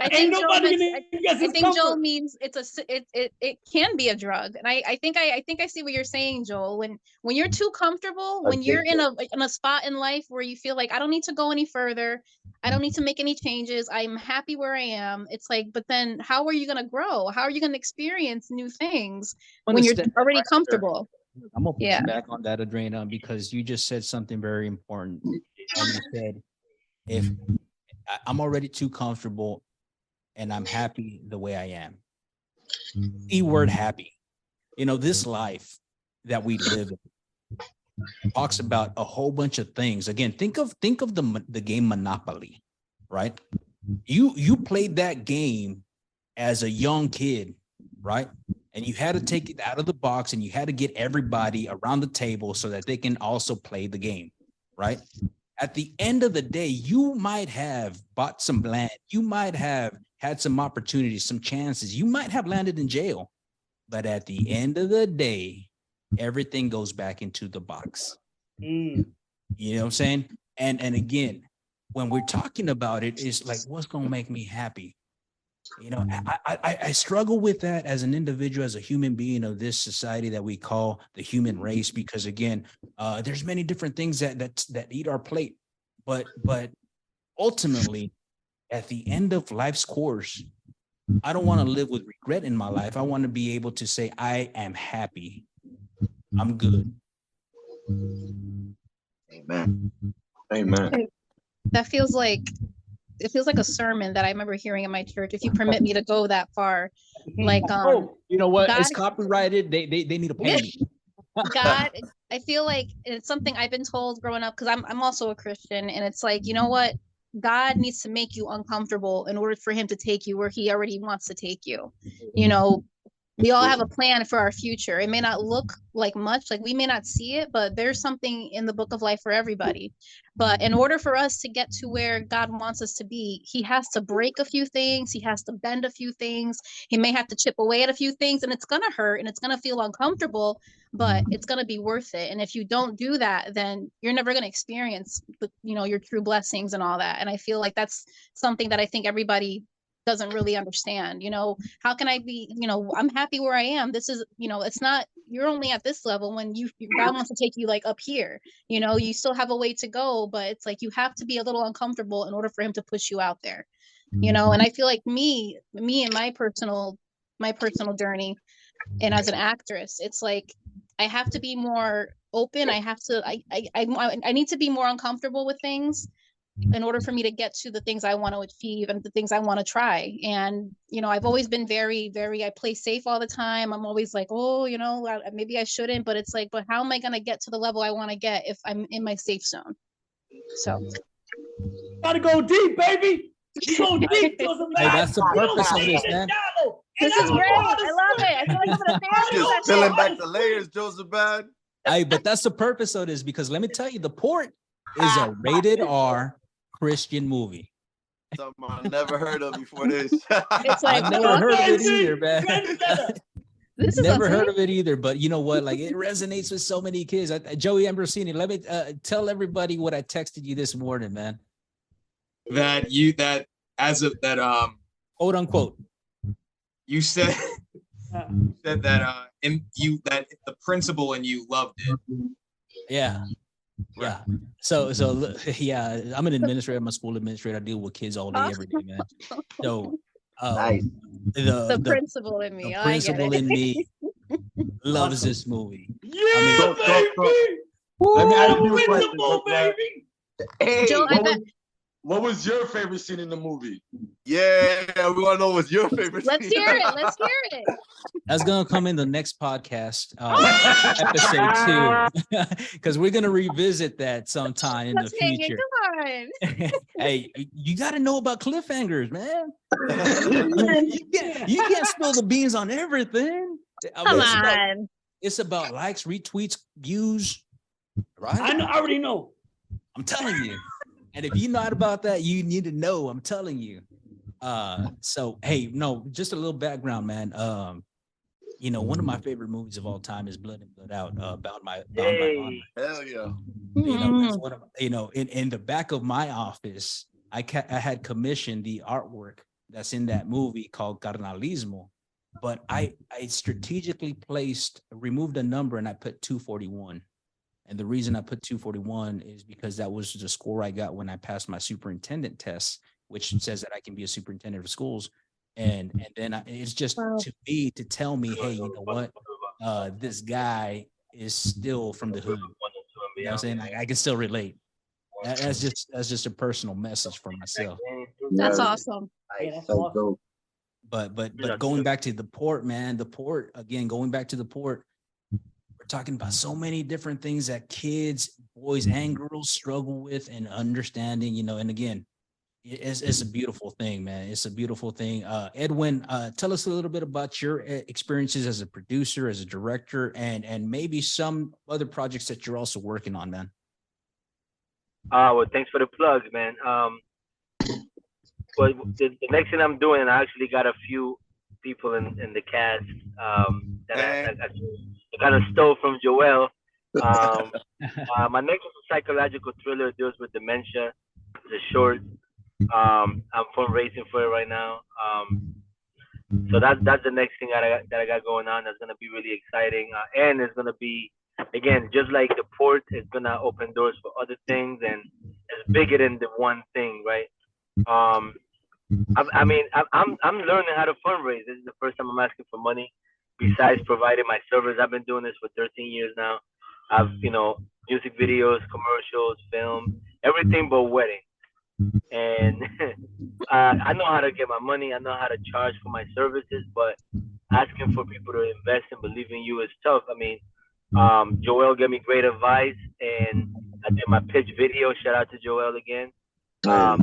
think Joel means it can be a drug, and I think I see what you're saying, Joel. When you're too comfortable, when you're in a spot in life where you feel like I don't need to go any further, I don't need to make any changes, I'm happy where I am. It's like, but then how are you going to grow? How are you going to experience new things when you're already comfortable? I'm gonna put you back on that, Adriana, because you just said something very important. And you said, if I'm already too comfortable and I'm happy the way I am. The word happy. You know, this life that we live in talks about a whole bunch of things. Again, think of the game Monopoly, right? You played that game as a young kid, right? And you had to take it out of the box and you had to get everybody around the table so that they can also play the game, right? At the end of the day, you might have bought some land. You might have had some opportunities, some chances. You might have landed in jail. But at the end of the day, everything goes back into the box. You know what I'm saying? And again, when we're talking about it, it's like, what's going to make me happy? You know, I struggle with that as an individual, as a human being of this society that we call the human race, because again, there's many different things that eat our plate, but ultimately, at the end of life's course, I don't want to live with regret in my life. I want to be able to say I am happy, I'm good. Amen. Amen. That feels like a sermon that I remember hearing in my church, if you permit me to go that far. Like, you know what? God, it's copyrighted. They need to pay me. God, I feel like it's something I've been told growing up, because I'm also a Christian, and it's like, you know what? God needs to make you uncomfortable in order for him to take you where he already wants to take you. You know, we all have a plan for our future. It may not look like much, like we may not see it, but there's something in the book of life for everybody. But in order for us to get to where God wants us to be, he has to break a few things. He has to bend a few things. He may have to chip away at a few things, and it's going to hurt and it's going to feel uncomfortable, but it's going to be worth it. And if you don't do that, then you're never going to experience, your true blessings and all that. And I feel like that's something that I think everybody doesn't really understand. How can I be, I'm happy where I am. This is, it's not, you're only at this level when God wants to take you like up here. You still have a way to go, but it's like you have to be a little uncomfortable in order for him to push you out there. And I feel like me and my personal journey, and as an actress, it's like I have to be more open. I need to be more uncomfortable with things in order for me to get to the things I want to achieve and the things I want to try. And, I've always been very, very, I play safe all the time. I'm always like, maybe I shouldn't, but it's like, but how am I going to get to the level I want to get if I'm in my safe zone? So. Gotta go deep, baby. You go deep. Hey, that's the purpose of this, man. This is great. I love it. I feel like I'm in a family. Just peeling back the layers, Jozabad. Hey, but that's the purpose of this, because let me tell you, The Port is a rated R Christian movie. Something I never heard of before this. It's like, I've never heard of it either, man. This is never heard of it either, but you know what? Like, it resonates with so many kids. Joey Ambrosini, let me tell everybody what I texted you this morning, man. Quote unquote. You said that that the principal in you loved it. Yeah. Yeah. So yeah, I'm an administrator. I'm a school administrator. I deal with kids all day, every day, man. So nice. The principal in me. The principal in me loves this movie. Yeah, baby. Let me ask you a question, Principal, baby. Hey, Joe, what was your favorite scene in the movie? Yeah, we want to know what's your favorite Let's scene. hear it. Let's hear it. That's gonna come in the next podcast, episode 2, because we're gonna revisit that sometime in the future. Come on. Hey, you got to know about cliffhangers, man. you can't spill the beans on everything. Come on. It's about likes, retweets, views, right? I already know. I'm telling you. And if you're not about that, you need to know. I'm telling you. So hey, no, just a little background, man. You know, one of my favorite movies of all time is Blood In, Blood Out. Bound by Honor. Hell yeah. You know, that's one of, you know, in the back of my office, I had commissioned the artwork that's in that movie called Carnalismo, but I strategically removed a number and I put 241. And the reason I put 241 is because that was the score I got when I passed my superintendent test, which says that I can be a superintendent of schools. And then it's just to me to tell me, hey, you know what? This guy is still from the hood. You know what I'm saying? Like, I can still relate. That's just a personal message for myself. That's awesome. Yeah, that's awesome. But going back to the port, man, going back to the port, we're talking about so many different things that kids, boys and girls struggle with and understanding, you know, and again, it's a beautiful thing, man. It's a beautiful thing. Edwin, tell us a little bit about your experiences as a producer, as a director, and maybe some other projects that you're also working on, man. Well, thanks for the plug, man. But the next thing I'm doing, and I actually got a few people in the cast that I kind of stole from Joel. My next is a psychological thriller. It deals with dementia. It's a short. I'm fundraising for it right now. So that's the next thing that I got going on. That's gonna be really exciting, and it's gonna be, again, just like the port, it's gonna open doors for other things, and it's bigger than the one thing, right? I'm learning how to fundraise. This is the first time I'm asking for money. Besides providing my service, I've been doing this for 13 years now. I've, music videos, commercials, film, everything but wedding. And I know how to get my money. I know how to charge for my services, but asking for people to invest and believe in you is tough. I mean, Joel gave me great advice, and I did my pitch video. Shout out to Joel again. I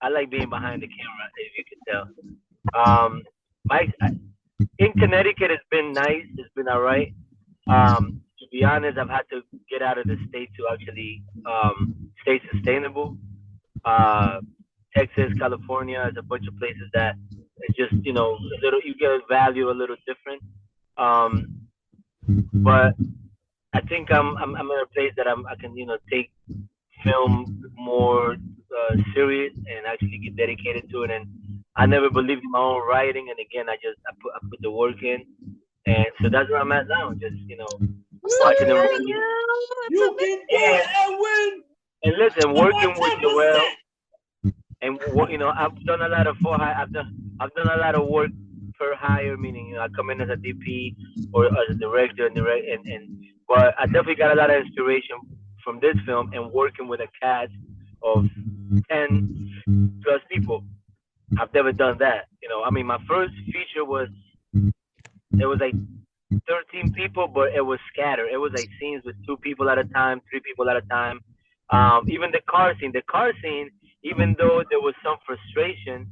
like being behind the camera, if you can tell. In Connecticut, it's been nice. It's been all right. To be honest, I've had to get out of the state to actually stay sustainable. Texas, California, is a bunch of places that it's just, a little, you get a value a little different. But I think I'm in a place that I can, take film more serious and actually get dedicated to it. And I never believed in my own writing. And again, I put the work in. And so that's where I'm at now. Just, watching them. You can do it, Edwin. And listen, working with Joel, and I've done a lot of I've done a lot of work per hire, meaning I come in as a DP or as a director, but I definitely got a lot of inspiration from this film and working with a cast of 10 plus people. I've never done that. My first feature was like 13 people, but it was scattered. It was like scenes with 2 people at a time, 3 people at a time. Even the car scene, even though there was some frustration,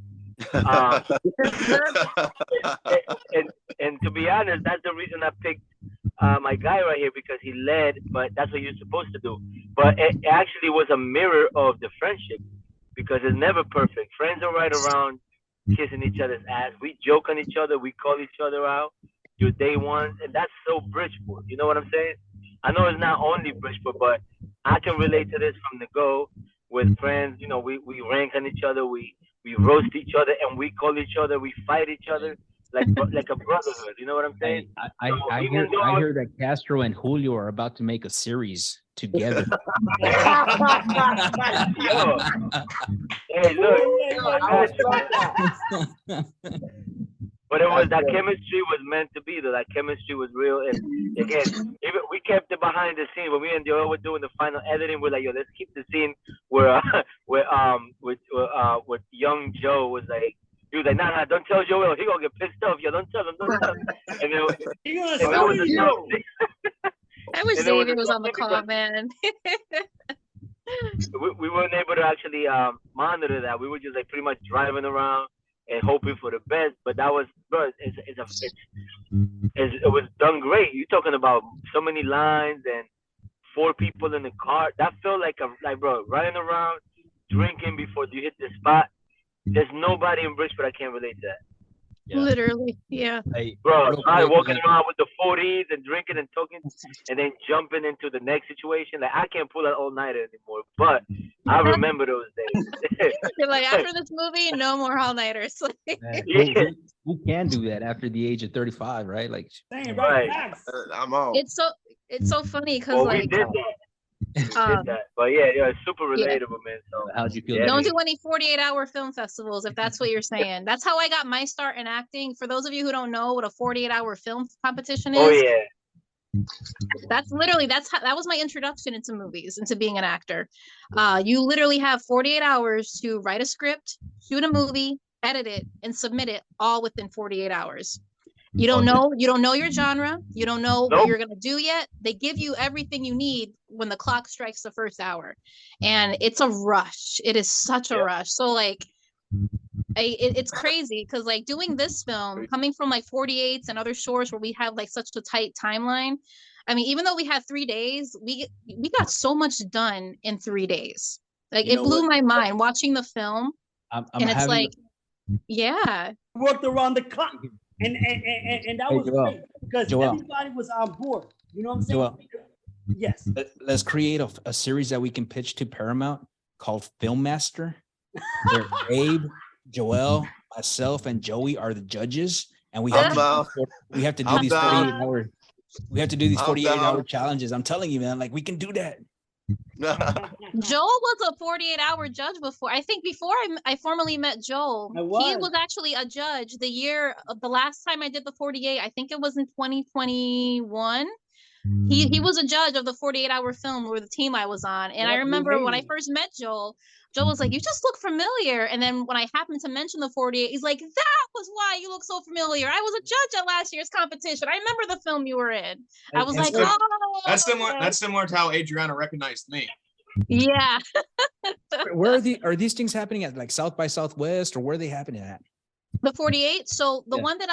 and to be honest, that's the reason I picked my guy right here, because he led, but that's what you're supposed to do. But it actually was a mirror of the friendship, because it's never perfect. Friends are right around kissing each other's ass. We joke on each other. We call each other out. Your day ones, and that's so Bridgeport. You know what I'm saying? I know it's not only Bridgeport, but I can relate to this from the go with friends. We rank on each other. We roast each other, and we call each other. We fight each other like a brotherhood. You know what I'm saying? I hear that Castro and Julio are about to make a series together. Hey, look. But it was, that chemistry was meant to be, though. That chemistry was real. And again, even we kept it behind the scene. When me and Joel were doing the final editing, we're like, yo, let's keep the scene where with young Joe was like, he was like, nah, don't tell Joel. He gonna get pissed off. Yo, don't tell him. And I wish David was on the call, man. we weren't able to actually monitor that. We were just like pretty much driving around and hoping for the best, but that was, bro, it was done great. You're talking about so many lines and 4 people in the car. That felt like bro, running around, drinking before you hit the spot. There's nobody in Bridgeport I can't relate to that. Yeah. Literally, yeah. Hey, Bro, real I quick, walking around with the 40s and drinking and talking and then jumping into the next situation. Like, I can't pull that all nighter anymore. But I remember those days. You're like, after this movie, no more all-nighters. man, Yeah. who can do that after the age of 35, right? Like, Saying Right. facts. I'm out. It's so funny because Well, like we did that. But yeah, it's super relatable, man. So how'd you feel? Yeah, don't man. do any 48-hour film festivals if that's what you're saying. That's how I got my start in acting. For those of you who don't know what a 48-hour film competition is, Oh yeah. that's literally that was my introduction into movies, into being an actor. You literally have 48 hours to write a script, shoot a movie, edit it, and submit it all within 48 hours. You don't know your genre. You don't know what you're gonna do yet. They give you everything you need when the clock strikes the first hour, and it's a rush. It is such a rush. So like, it's crazy because like doing this film, coming from like 48s and other shorts where we have like such a tight timeline. I mean, even though we had 3 days, we got so much done in 3 days. Like, it blew my mind watching the film, and it's like, yeah, Worked around the clock. And that was great because everybody was on board. You know what I'm saying? Yes. Let's create a series that we can pitch to Paramount called Film Master. Where Abe, Joel, myself, and Joey are the judges, and we have to do these 48-hour. We have to do these 48-hour challenges. I'm telling you, man, like, we can do that. Joel was a 48-hour judge before. I think before I formally met Joel, he was actually a judge the last time I did the 48. I think it was in 2021. He was a judge of the 48-hour film where the team I was on. And I remember when I first met Joel was like, you just look familiar. And then when I happened to mention the 48, he's like, that was why you look so familiar. I was a judge at last year's competition. I remember the film you were in. I was like, oh. That's similar to how Adriana recognized me. Yeah. Where are these things happening at, like South by Southwest, or where are they happening at? The 48. So the one that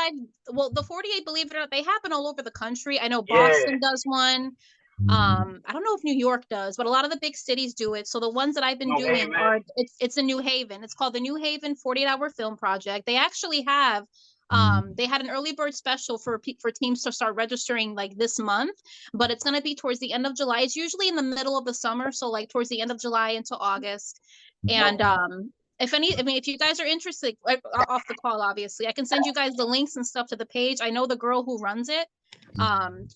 the 48, believe it or not, they happen all over the country. I know Boston does one. I don't know if New York does, but a lot of the big cities do it. So the ones that I've been doing it's in New Haven. It's called the New Haven 48-hour film project. They actually have they had an early bird special for teams to start registering like this month, but it's going to be towards the end of July. It's usually in the middle of the summer, so like towards the end of July into August. And if you guys are interested, off the call, obviously, I can send you guys the links and stuff to the page. I know the girl who runs it.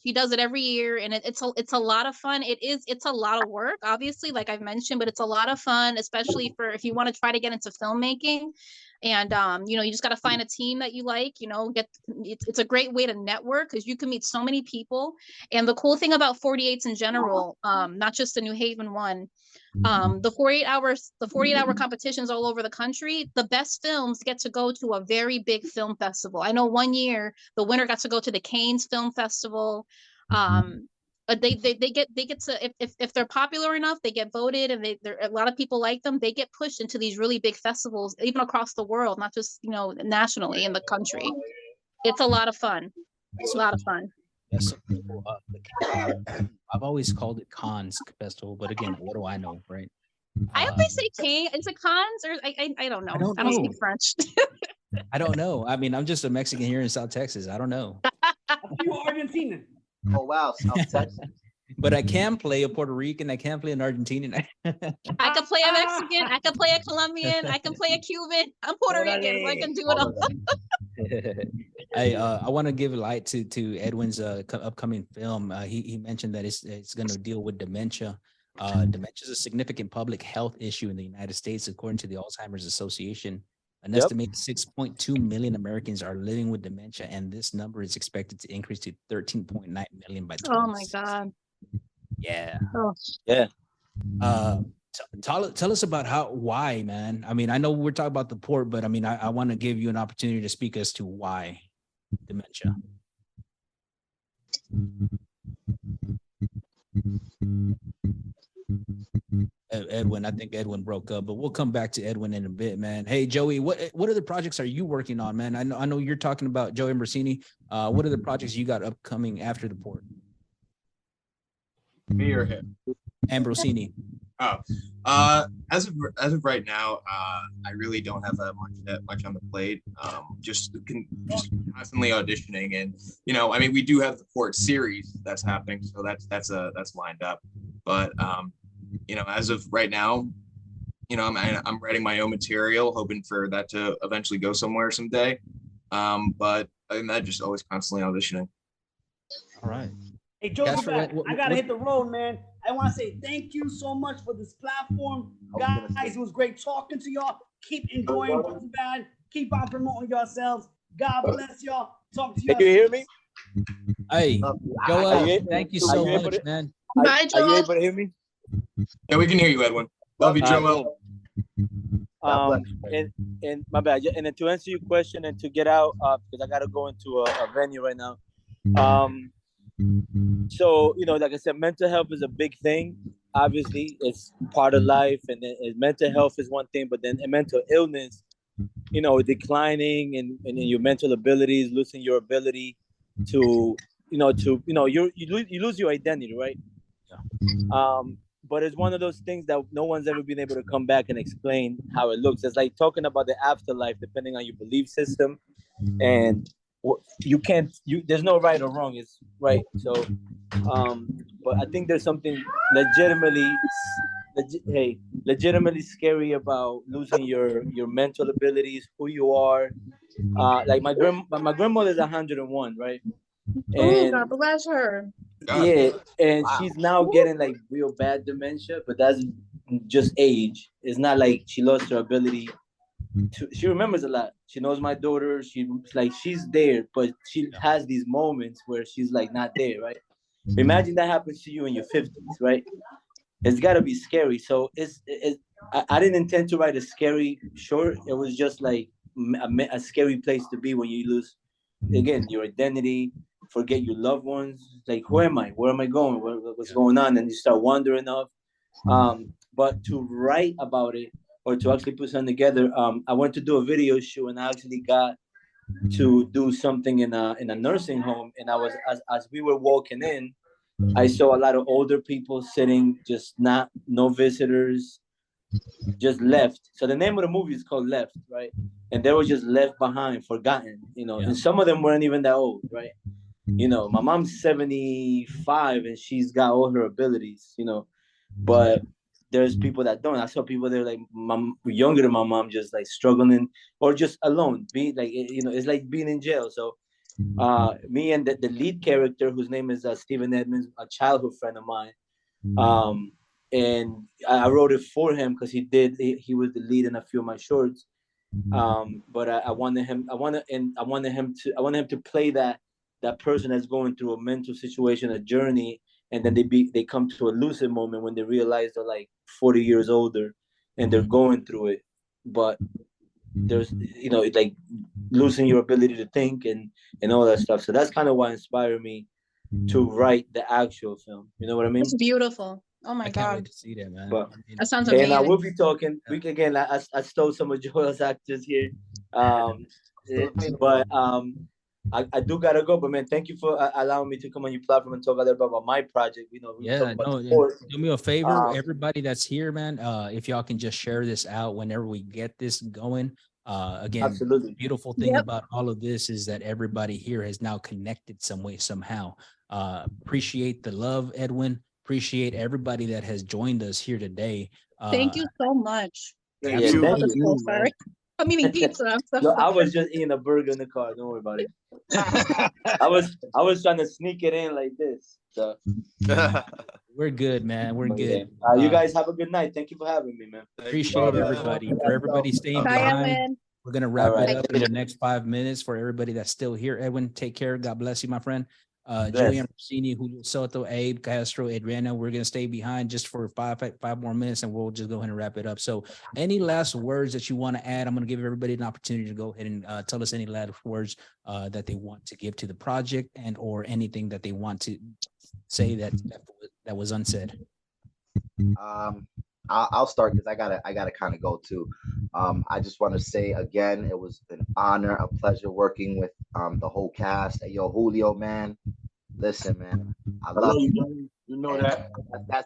She does it every year, and it's a lot of fun. It's a lot of work, obviously, like I've mentioned, but it's a lot of fun, especially for if you want to try to get into filmmaking. And you just got to find a team that you like. It's a great way to network because you can meet so many people. And the cool thing about 48s in general, not just the New Haven one, the 48-hour competitions all over the country, the best films get to go to a very big film festival. I know one year the winner got to go to the Cannes Film Festival. They get to, if they're popular enough, they get voted, and a lot of people like them. They get pushed into these really big festivals, even across the world, not just nationally in the country. It's a lot of fun. It's a lot of fun. Yes, I've always called it Cannes Festival, but again, what do I know, right? I always say Cannes. Is it Cannes or I don't know. I don't speak French. I don't know. I mean, I'm just a Mexican here in South Texas. I don't know. You Argentinian. Oh wow, South Texas. But I can play a Puerto Rican. I can play an Argentinian. I could play a Mexican. I could play a Colombian. I can play a Cuban. I'm Puerto Rican, so I can do it all. I want to give light to Edwin's upcoming film. He mentioned that it's going to deal with dementia. Dementia is a significant public health issue in the United States, according to the Alzheimer's Association. An estimated 6.2 million Americans are living with dementia, and this number is expected to increase to 13.9 million by 2026. Oh my God. Yeah. Oh. Yeah. Tell us about why, man. I mean, I know we're talking about the port, but I mean, I want to give you an opportunity to speak as to why dementia. Edwin, I think Edwin broke up, but we'll come back to Edwin in a bit, man. Hey, Joey, what other projects are you working on, man? I know you're talking about Joey Ambrosini. What other projects you got upcoming after the port? Me or him? Ambrosini. Oh, as of right now, I really don't have that much on the plate. Just constantly auditioning, and I mean, we do have the Port series that's happening, so that's lined up. But as of right now, I'm writing my own material, hoping for that to eventually go somewhere someday. But other than that, just always constantly auditioning. All right. Hey, Castro, Jozabad, I gotta hit the road, man. I want to say thank you so much for this platform, guys. It was great talking to y'all. Keep enjoying Jozabad. Keep on promoting yourselves. God bless y'all. Talk to you. Can you hear me? Hey, Joel, thank you so able much, to- man. Bye, Are you Joel. able to hear me? Yeah, we can hear you, Edwin. Love you, Joel. And my bad. And then to answer your question and to get out, because I gotta go into a venue right now. So like I said, mental health is a big thing. Obviously, it's part of life, and mental health is one thing, but then mental illness, declining and your mental abilities, losing your ability to, you lose your identity, right? Yeah. But it's one of those things that no one's ever been able to come back and explain how it looks. It's like talking about the afterlife, depending on your belief system, and you can't. There's no right or wrong. It's right. So, but I think there's something legitimately scary about losing your mental abilities, who you are. Like my grandmother's 101, right? Oh, God bless her. Yeah, and she's now getting like real bad dementia, but that's just age. It's not like she lost her ability to. She remembers a lot. She knows my daughter. She's there, but she has these moments where she's like not there, right? Imagine that happens to you in your 50s, right? It's got to be scary. So I didn't intend to write a scary short. It was just like a scary place to be when you lose, again, your identity, forget your loved ones. Like, who am I? Where am I going? What's going on? And you start wandering off. But to write about it or to actually put something together, I went to do a video shoot, and I actually got to do something in a nursing home. And I was as we were walking in, I saw a lot of older people sitting, just no visitors, just left. So the name of the movie is called Left, right? And they were just left behind, forgotten, and some of them weren't even that old, right? My mom's 75 and she's got all her abilities, but there's people that don't. I saw people there like younger than my mom, just like struggling or just alone, being like, it's like being in jail. So me and the lead character, whose name is Stephen Edmonds, a childhood friend of mine, and I wrote it for him because he was the lead in a few of my shorts. But I wanted him to play that person that's going through a mental situation, a journey, and then they come to a lucid moment when they realize they're like 40 years older and they're going through it, but there's like losing your ability to think and all that stuff. So that's kind of what inspired me to write the actual film. You know what I mean? It's beautiful. Oh my I can't God. wait to see that, man. But, That sounds amazing. and I will be talking. We again. I stole some of Joel's actors here, but I do gotta go. But man, thank you for allowing me to come on your platform and talk a little bit about my project. Do me a favor, everybody that's here, man. If y'all can just share this out whenever we get this going. Again, absolutely. The beautiful thing about all of this is that everybody here has now connected some way, somehow. Appreciate the love, Edwin. Appreciate everybody that has joined us here today. Thank you so much. Thank you, sorry. I'm eating pizza. I'm so No, sorry. I was just eating a burger in the car. Don't worry about it. I was trying to sneak it in like this. So we're good, man. We're good. You guys have a good night. Thank you for having me, man. Appreciate everybody. For everybody staying behind. We're gonna wrap it up in the next 5 minutes. For everybody that's still here, Edwin, take care. God bless you, my friend. Julio, Ambrosini, Julio, Soto, Abe, Castro, Adriana. We're gonna stay behind just for five more minutes, and we'll just go ahead and wrap it up. So, any last words that you want to add? I'm gonna give everybody an opportunity to go ahead and tell us any last words that they want to give to the project, and or anything that they want to say that was unsaid. I'll start because I gotta kind of go too. I just want to say again, it was an honor, a pleasure working with the whole cast. Hey, yo, Julio, man, Listen, man, I I love love you, you. Johnny. You know that.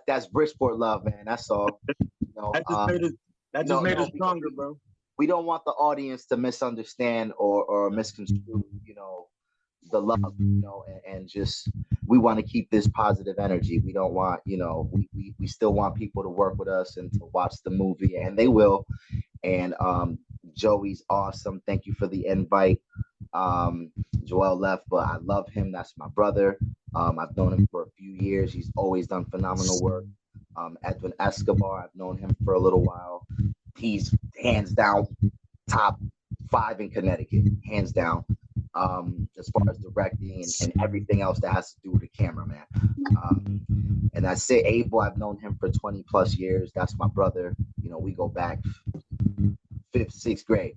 That's Bridgeport love, man. That's all. You know, That just made it. That just made it stronger, bro. we don't want the audience to misunderstand or misconstrue, the love, and just we want to keep this positive energy. We don't want, we still want people to work with us and to watch the movie, and they will. And Joey's awesome. Thank you for the invite. Joel left, but I love him. That's my brother. I've known him for a few years. He's always done phenomenal work. Edwin Escobar, I've known him for a little while. He's hands down top 5 in Connecticut, hands down. As far as directing and everything else that has to do with the camera, man. And I say Abel, I've known him for 20 plus years. That's my brother. We go back 5th, 6th grade.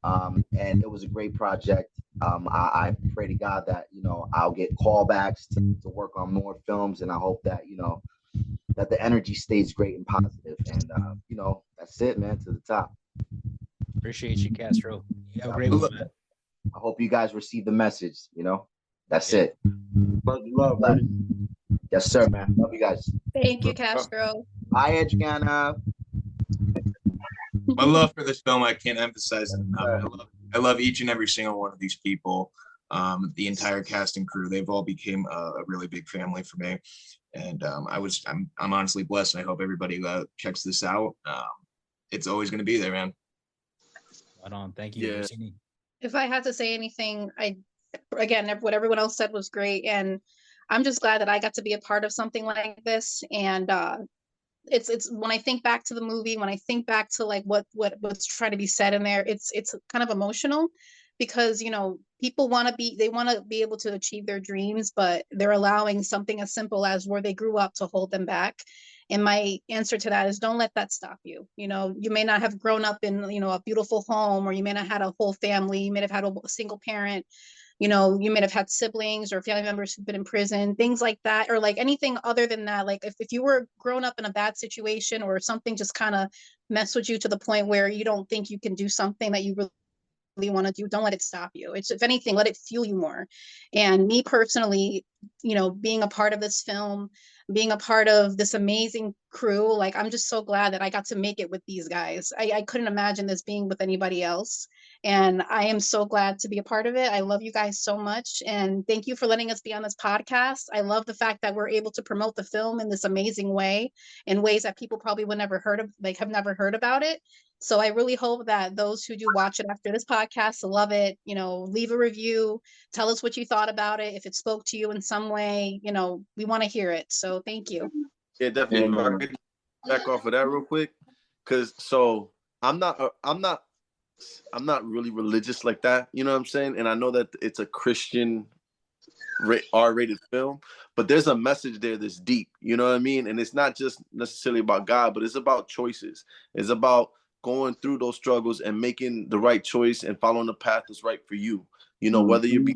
And it was a great project. I pray to God that, I'll get callbacks to work on more films. And I hope that, that the energy stays great and positive. And, that's it, man, to the top. Appreciate you, Castro. You have a great one, man. I hope you guys receive the message, That's it. Much love, buddy. Yes, sir, man. Love you guys. Thank you, Castro. Bye, Adriana. My love for this film, I can't emphasize it enough. I love each and every single one of these people, the entire cast and crew. They've all became a really big family for me, and I'm honestly blessed. And I hope everybody checks this out. It's always going to be there, man. Right on. Thank you. Yeah. If I had to say anything, again, what everyone else said was great, and I'm just glad that I got to be a part of something like this. And it's when I think back to the movie, when I think back to like what's trying to be said in there, it's kind of emotional, because people want to be able to achieve their dreams, but they're allowing something as simple as where they grew up to hold them back. And my answer to that is, don't let that stop you. You may not have grown up in a beautiful home, or you may not have had a whole family, you may have had a single parent, you may have had siblings or family members who've been in prison, things like that, or like anything other than that. Like if you were grown up in a bad situation, or something just kind of messed with you to the point where you don't think you can do something that you really want to do, don't let it stop you. It's, if anything, let it fuel you more. And me personally, being a part of this film, being a part of this amazing crew, like I'm just so glad that I got to make it with these guys. I couldn't imagine this being with anybody else, and I am so glad to be a part of it. I love you guys so much, and thank you for letting us be on this podcast. I love the fact that we're able to promote the film in this amazing way, in ways that people probably would never heard of, like have never heard about it. So I really hope that those who do watch it after this podcast love it. Leave a review, tell us what you thought about it. If it spoke to you in some way, we want to hear it. So thank you. Yeah, definitely. Back off of that real quick, because I'm not really religious like that. You know what I'm saying? And I know that it's a Christian R-rated film, but there's a message there that's deep. You know what I mean? And it's not just necessarily about God, but it's about choices. It's about going through those struggles and making the right choice and following the path that's right for you. Whether you be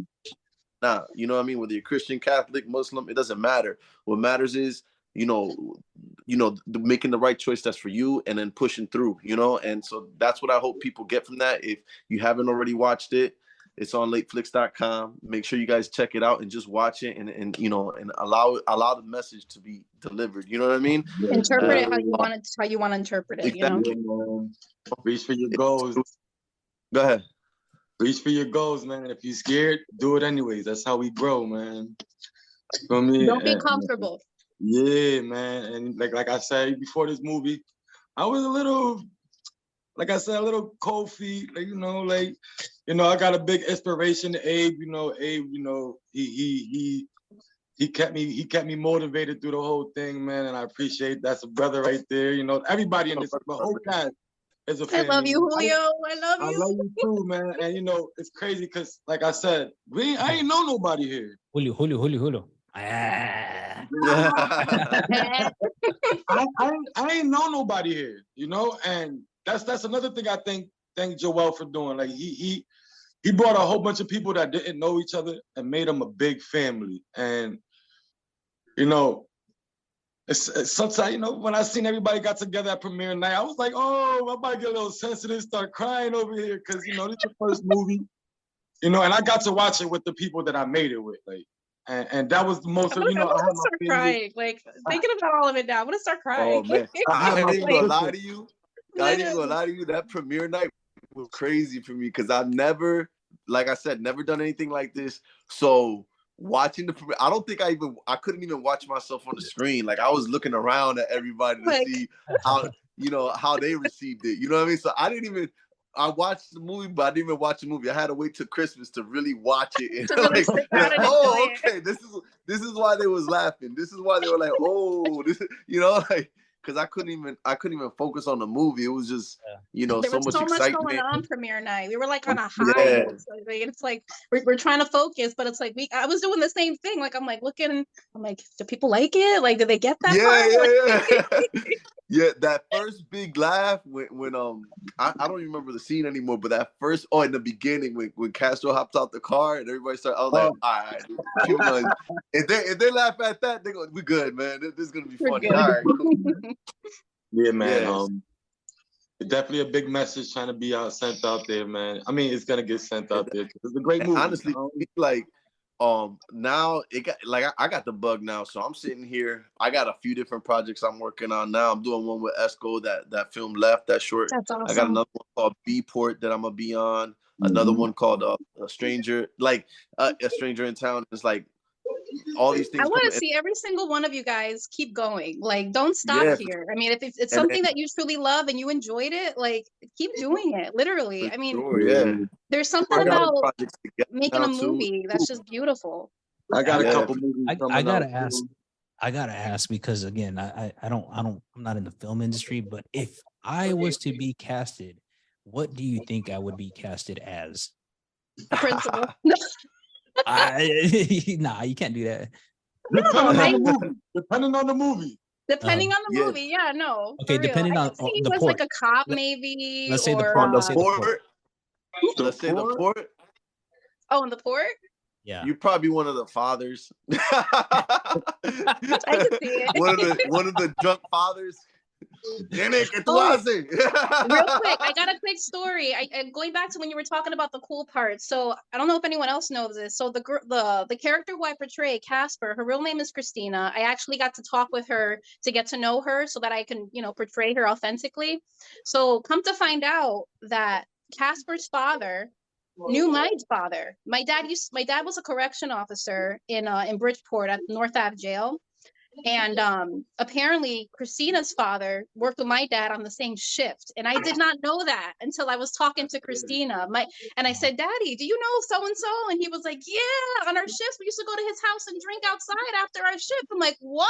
not, you know what I mean? Whether you're Christian, Catholic, Muslim, it doesn't matter. What matters is, making the right choice that's for you, and then pushing through, and so that's what I hope people get from that. If you haven't already watched it, it's on lateflix.com. Make sure you guys check it out and just watch it, and allow the message to be delivered. You know what I mean? Interpret it how you want to interpret it. Reach for your goals. Go ahead. Reach for your goals, man. If you're scared, do it anyways. That's how we grow, man. You know what I mean? Don't be comfortable. Yeah, man. And like I said before this movie, I was a little cold feet. I got a big inspiration to Abe. He kept me motivated through the whole thing, man. And I appreciate that's a brother right there. Everybody in this, the whole cast is a family. I love you, Julio. I love you. I love you too, man. And it's crazy because, like I said, I ain't know nobody here. Julio. I ain't know nobody here, and that's another thing I thank Joel for doing. Like he brought a whole bunch of people that didn't know each other and made them a big family. And it's sometimes when I seen everybody got together at premiere night, I was like, oh, I might get a little sensitive, start crying over here because this is the first movie, and I got to watch it with the people that I made it with, and that was the most. I'm You know, I gonna had my start family. crying. Like thinking about all of it now. I'm gonna start crying. Oh man, I had I my ain't gonna lie sister. to you. I ain't gonna lie to you. That premiere night was crazy for me because I've never, like I said, never done anything like this. So watching the premiere, I couldn't even watch myself on the screen. Like I was looking around at everybody to Like, see how they received it. You know what I mean? So I watched the movie, but I didn't even watch the movie. I had to wait till Christmas to really watch it and to really sit down and oh, enjoy it. okay, this is why they was laughing. This is why they were like, oh, this, like, because I couldn't even focus on the movie. It was just, There so was much so much going excitement. on premiere night. We were like on a high. Yeah, It's like we're trying to focus, but it's like I was doing the same thing. Like I'm like looking. I'm like, do people like it? Like, do they get that part? yeah. Yeah, that first big laugh when I don't even remember the scene anymore, but that first in the beginning when Castro hopped out the car and everybody started, I was like, all right, people gonna, if they laugh at that, they go, we good, man. This is gonna be We're funny. good. All right, cool. Yeah, man. Yes. Definitely a big message trying to be sent out there, man. I mean, it's gonna get sent out there. It's a great And movie. honestly, like now it got like I got the bug now, so I'm sitting here. I got a few different projects I'm working on now. I'm doing one with Esco, that film Left, that short. That's I got awesome. another one called B Port that I'm gonna be on. Another one called A Stranger, A Stranger in Town. It's like all these I things want coming to in. see every single one of you guys keep going. Like, don't stop Yeah, here. I mean, if it's and something that you truly love and you enjoyed it, like, keep doing it. Literally. for I mean, sure, yeah. there's something I got other about projects together making now a too. movie that's just beautiful. I got a Yeah. couple movies I coming gotta out. ask. I gotta ask because again, I'm not in the film industry, but if I was to be casted, what do you think I would be casted as? The principal. Nah, you can't do that. Depending I- on the movie. Depending on the movie. Depending on the Yeah. movie, yeah, no. Okay, For real. depending I on can see you the as like port. a cop, Let- maybe, let's say the or port. On Let's the say the port. port, let's say the port. oh, in the port. Yeah. You're probably one of the fathers. I can see it. one of the drunk fathers. Nene, ¿qué tú Oh, haces? real quick, I got a quick story. And going back to when you were talking about the cool parts. So I don't know if anyone else knows this. So the character who I portray, Casper, her real name is Christina. I actually got to talk with her to get to know her so that I can, portray her authentically. So come to find out that Casper's father knew my father. My dad was a correction officer in Bridgeport at North Ave jail. And apparently Christina's father worked with my dad on the same shift. And I did not know that until I was talking to Christina. And I said, Daddy, do you know so-and-so? And he was like, yeah, on our shifts, we used to go to his house and drink outside after our shift. I'm like, what?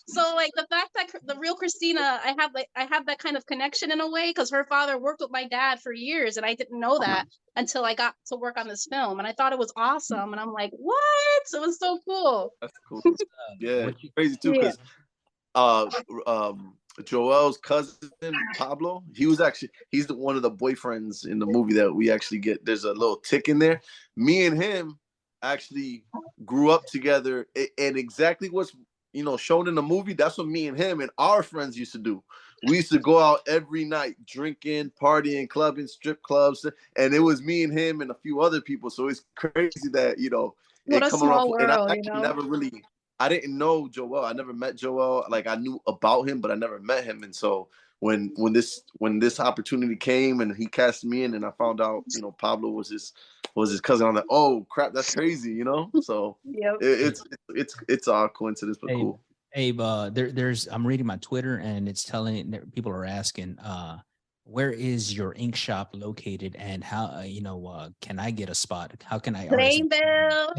So like the fact that the real Christina, I have that kind of connection in a way because her father worked with my dad for years. And I didn't know that until I got to work on this film. And I thought it was awesome. And I'm like, what? It was so cool. That's cool. Yeah, What you- crazy too, Yeah. because Joel's cousin Pablo, he's one of the boyfriends in the movie that we actually get. There's a little tick in there. Me and him actually grew up together, and exactly what's shown in the movie. That's what me and him and our friends used to do. We used to go out every night, drinking, partying, clubbing, strip clubs, and it was me and him and a few other people. So it's crazy that What a small and I world, actually never really. I didn't know Joel. I never met Joel. Like I knew about him, but I never met him. And so when this opportunity came and he cast me in, and I found out Pablo was his cousin, I'm like, oh crap, that's crazy, So Yep. it's all coincidence, but cool. Abe, there's I'm reading my Twitter and it's telling people are asking, where is your ink shop located and how can I get a spot? How can I? Plainville.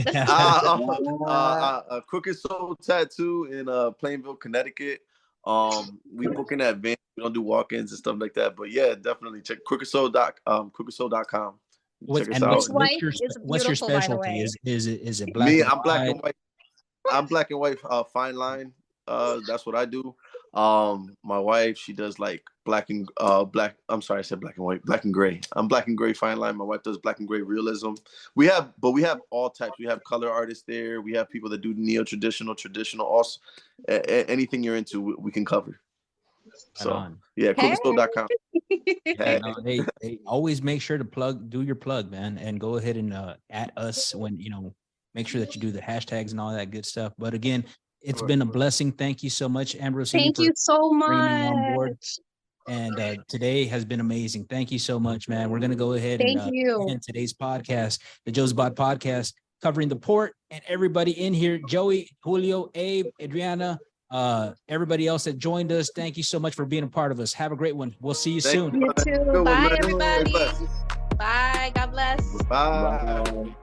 Crooked Soul Tattoo in Plainville, Connecticut. We book in advance. We don't do walk-ins and stuff like that. But yeah, definitely check crooked.com. Check us out. What's your specialty? Is it black? Me, and I'm black white? and white. I'm black and white fine line. That's what I do. My wife, she does like black and black. I'm sorry, I said black and white, black and gray. I'm black and gray fine line. My wife does black and gray realism. We have all types. We have color artists there. We have people that do neo-traditional, traditional, also anything you're into, we can cover. So yeah, crooked.com. Yeah, no, they always make sure to do your plug, man, and go ahead and at us when make sure that you do the hashtags and all that good stuff. But again, it's been a blessing. Thank you so much, Ambrosini. Thank you so bringing me on board. much. And today has been amazing. Thank you so much, man. We're going to go ahead Thank and you. end today's podcast, the Jozabad podcast, covering the port, and everybody in here, Joey, Julio, Abe, Adriana, everybody else that joined us. Thank you so much for being a part of us. Have a great one. We'll see you soon. You too. Good one, Bye, man. everybody. Bless. Bye. God bless. Bye. Bye.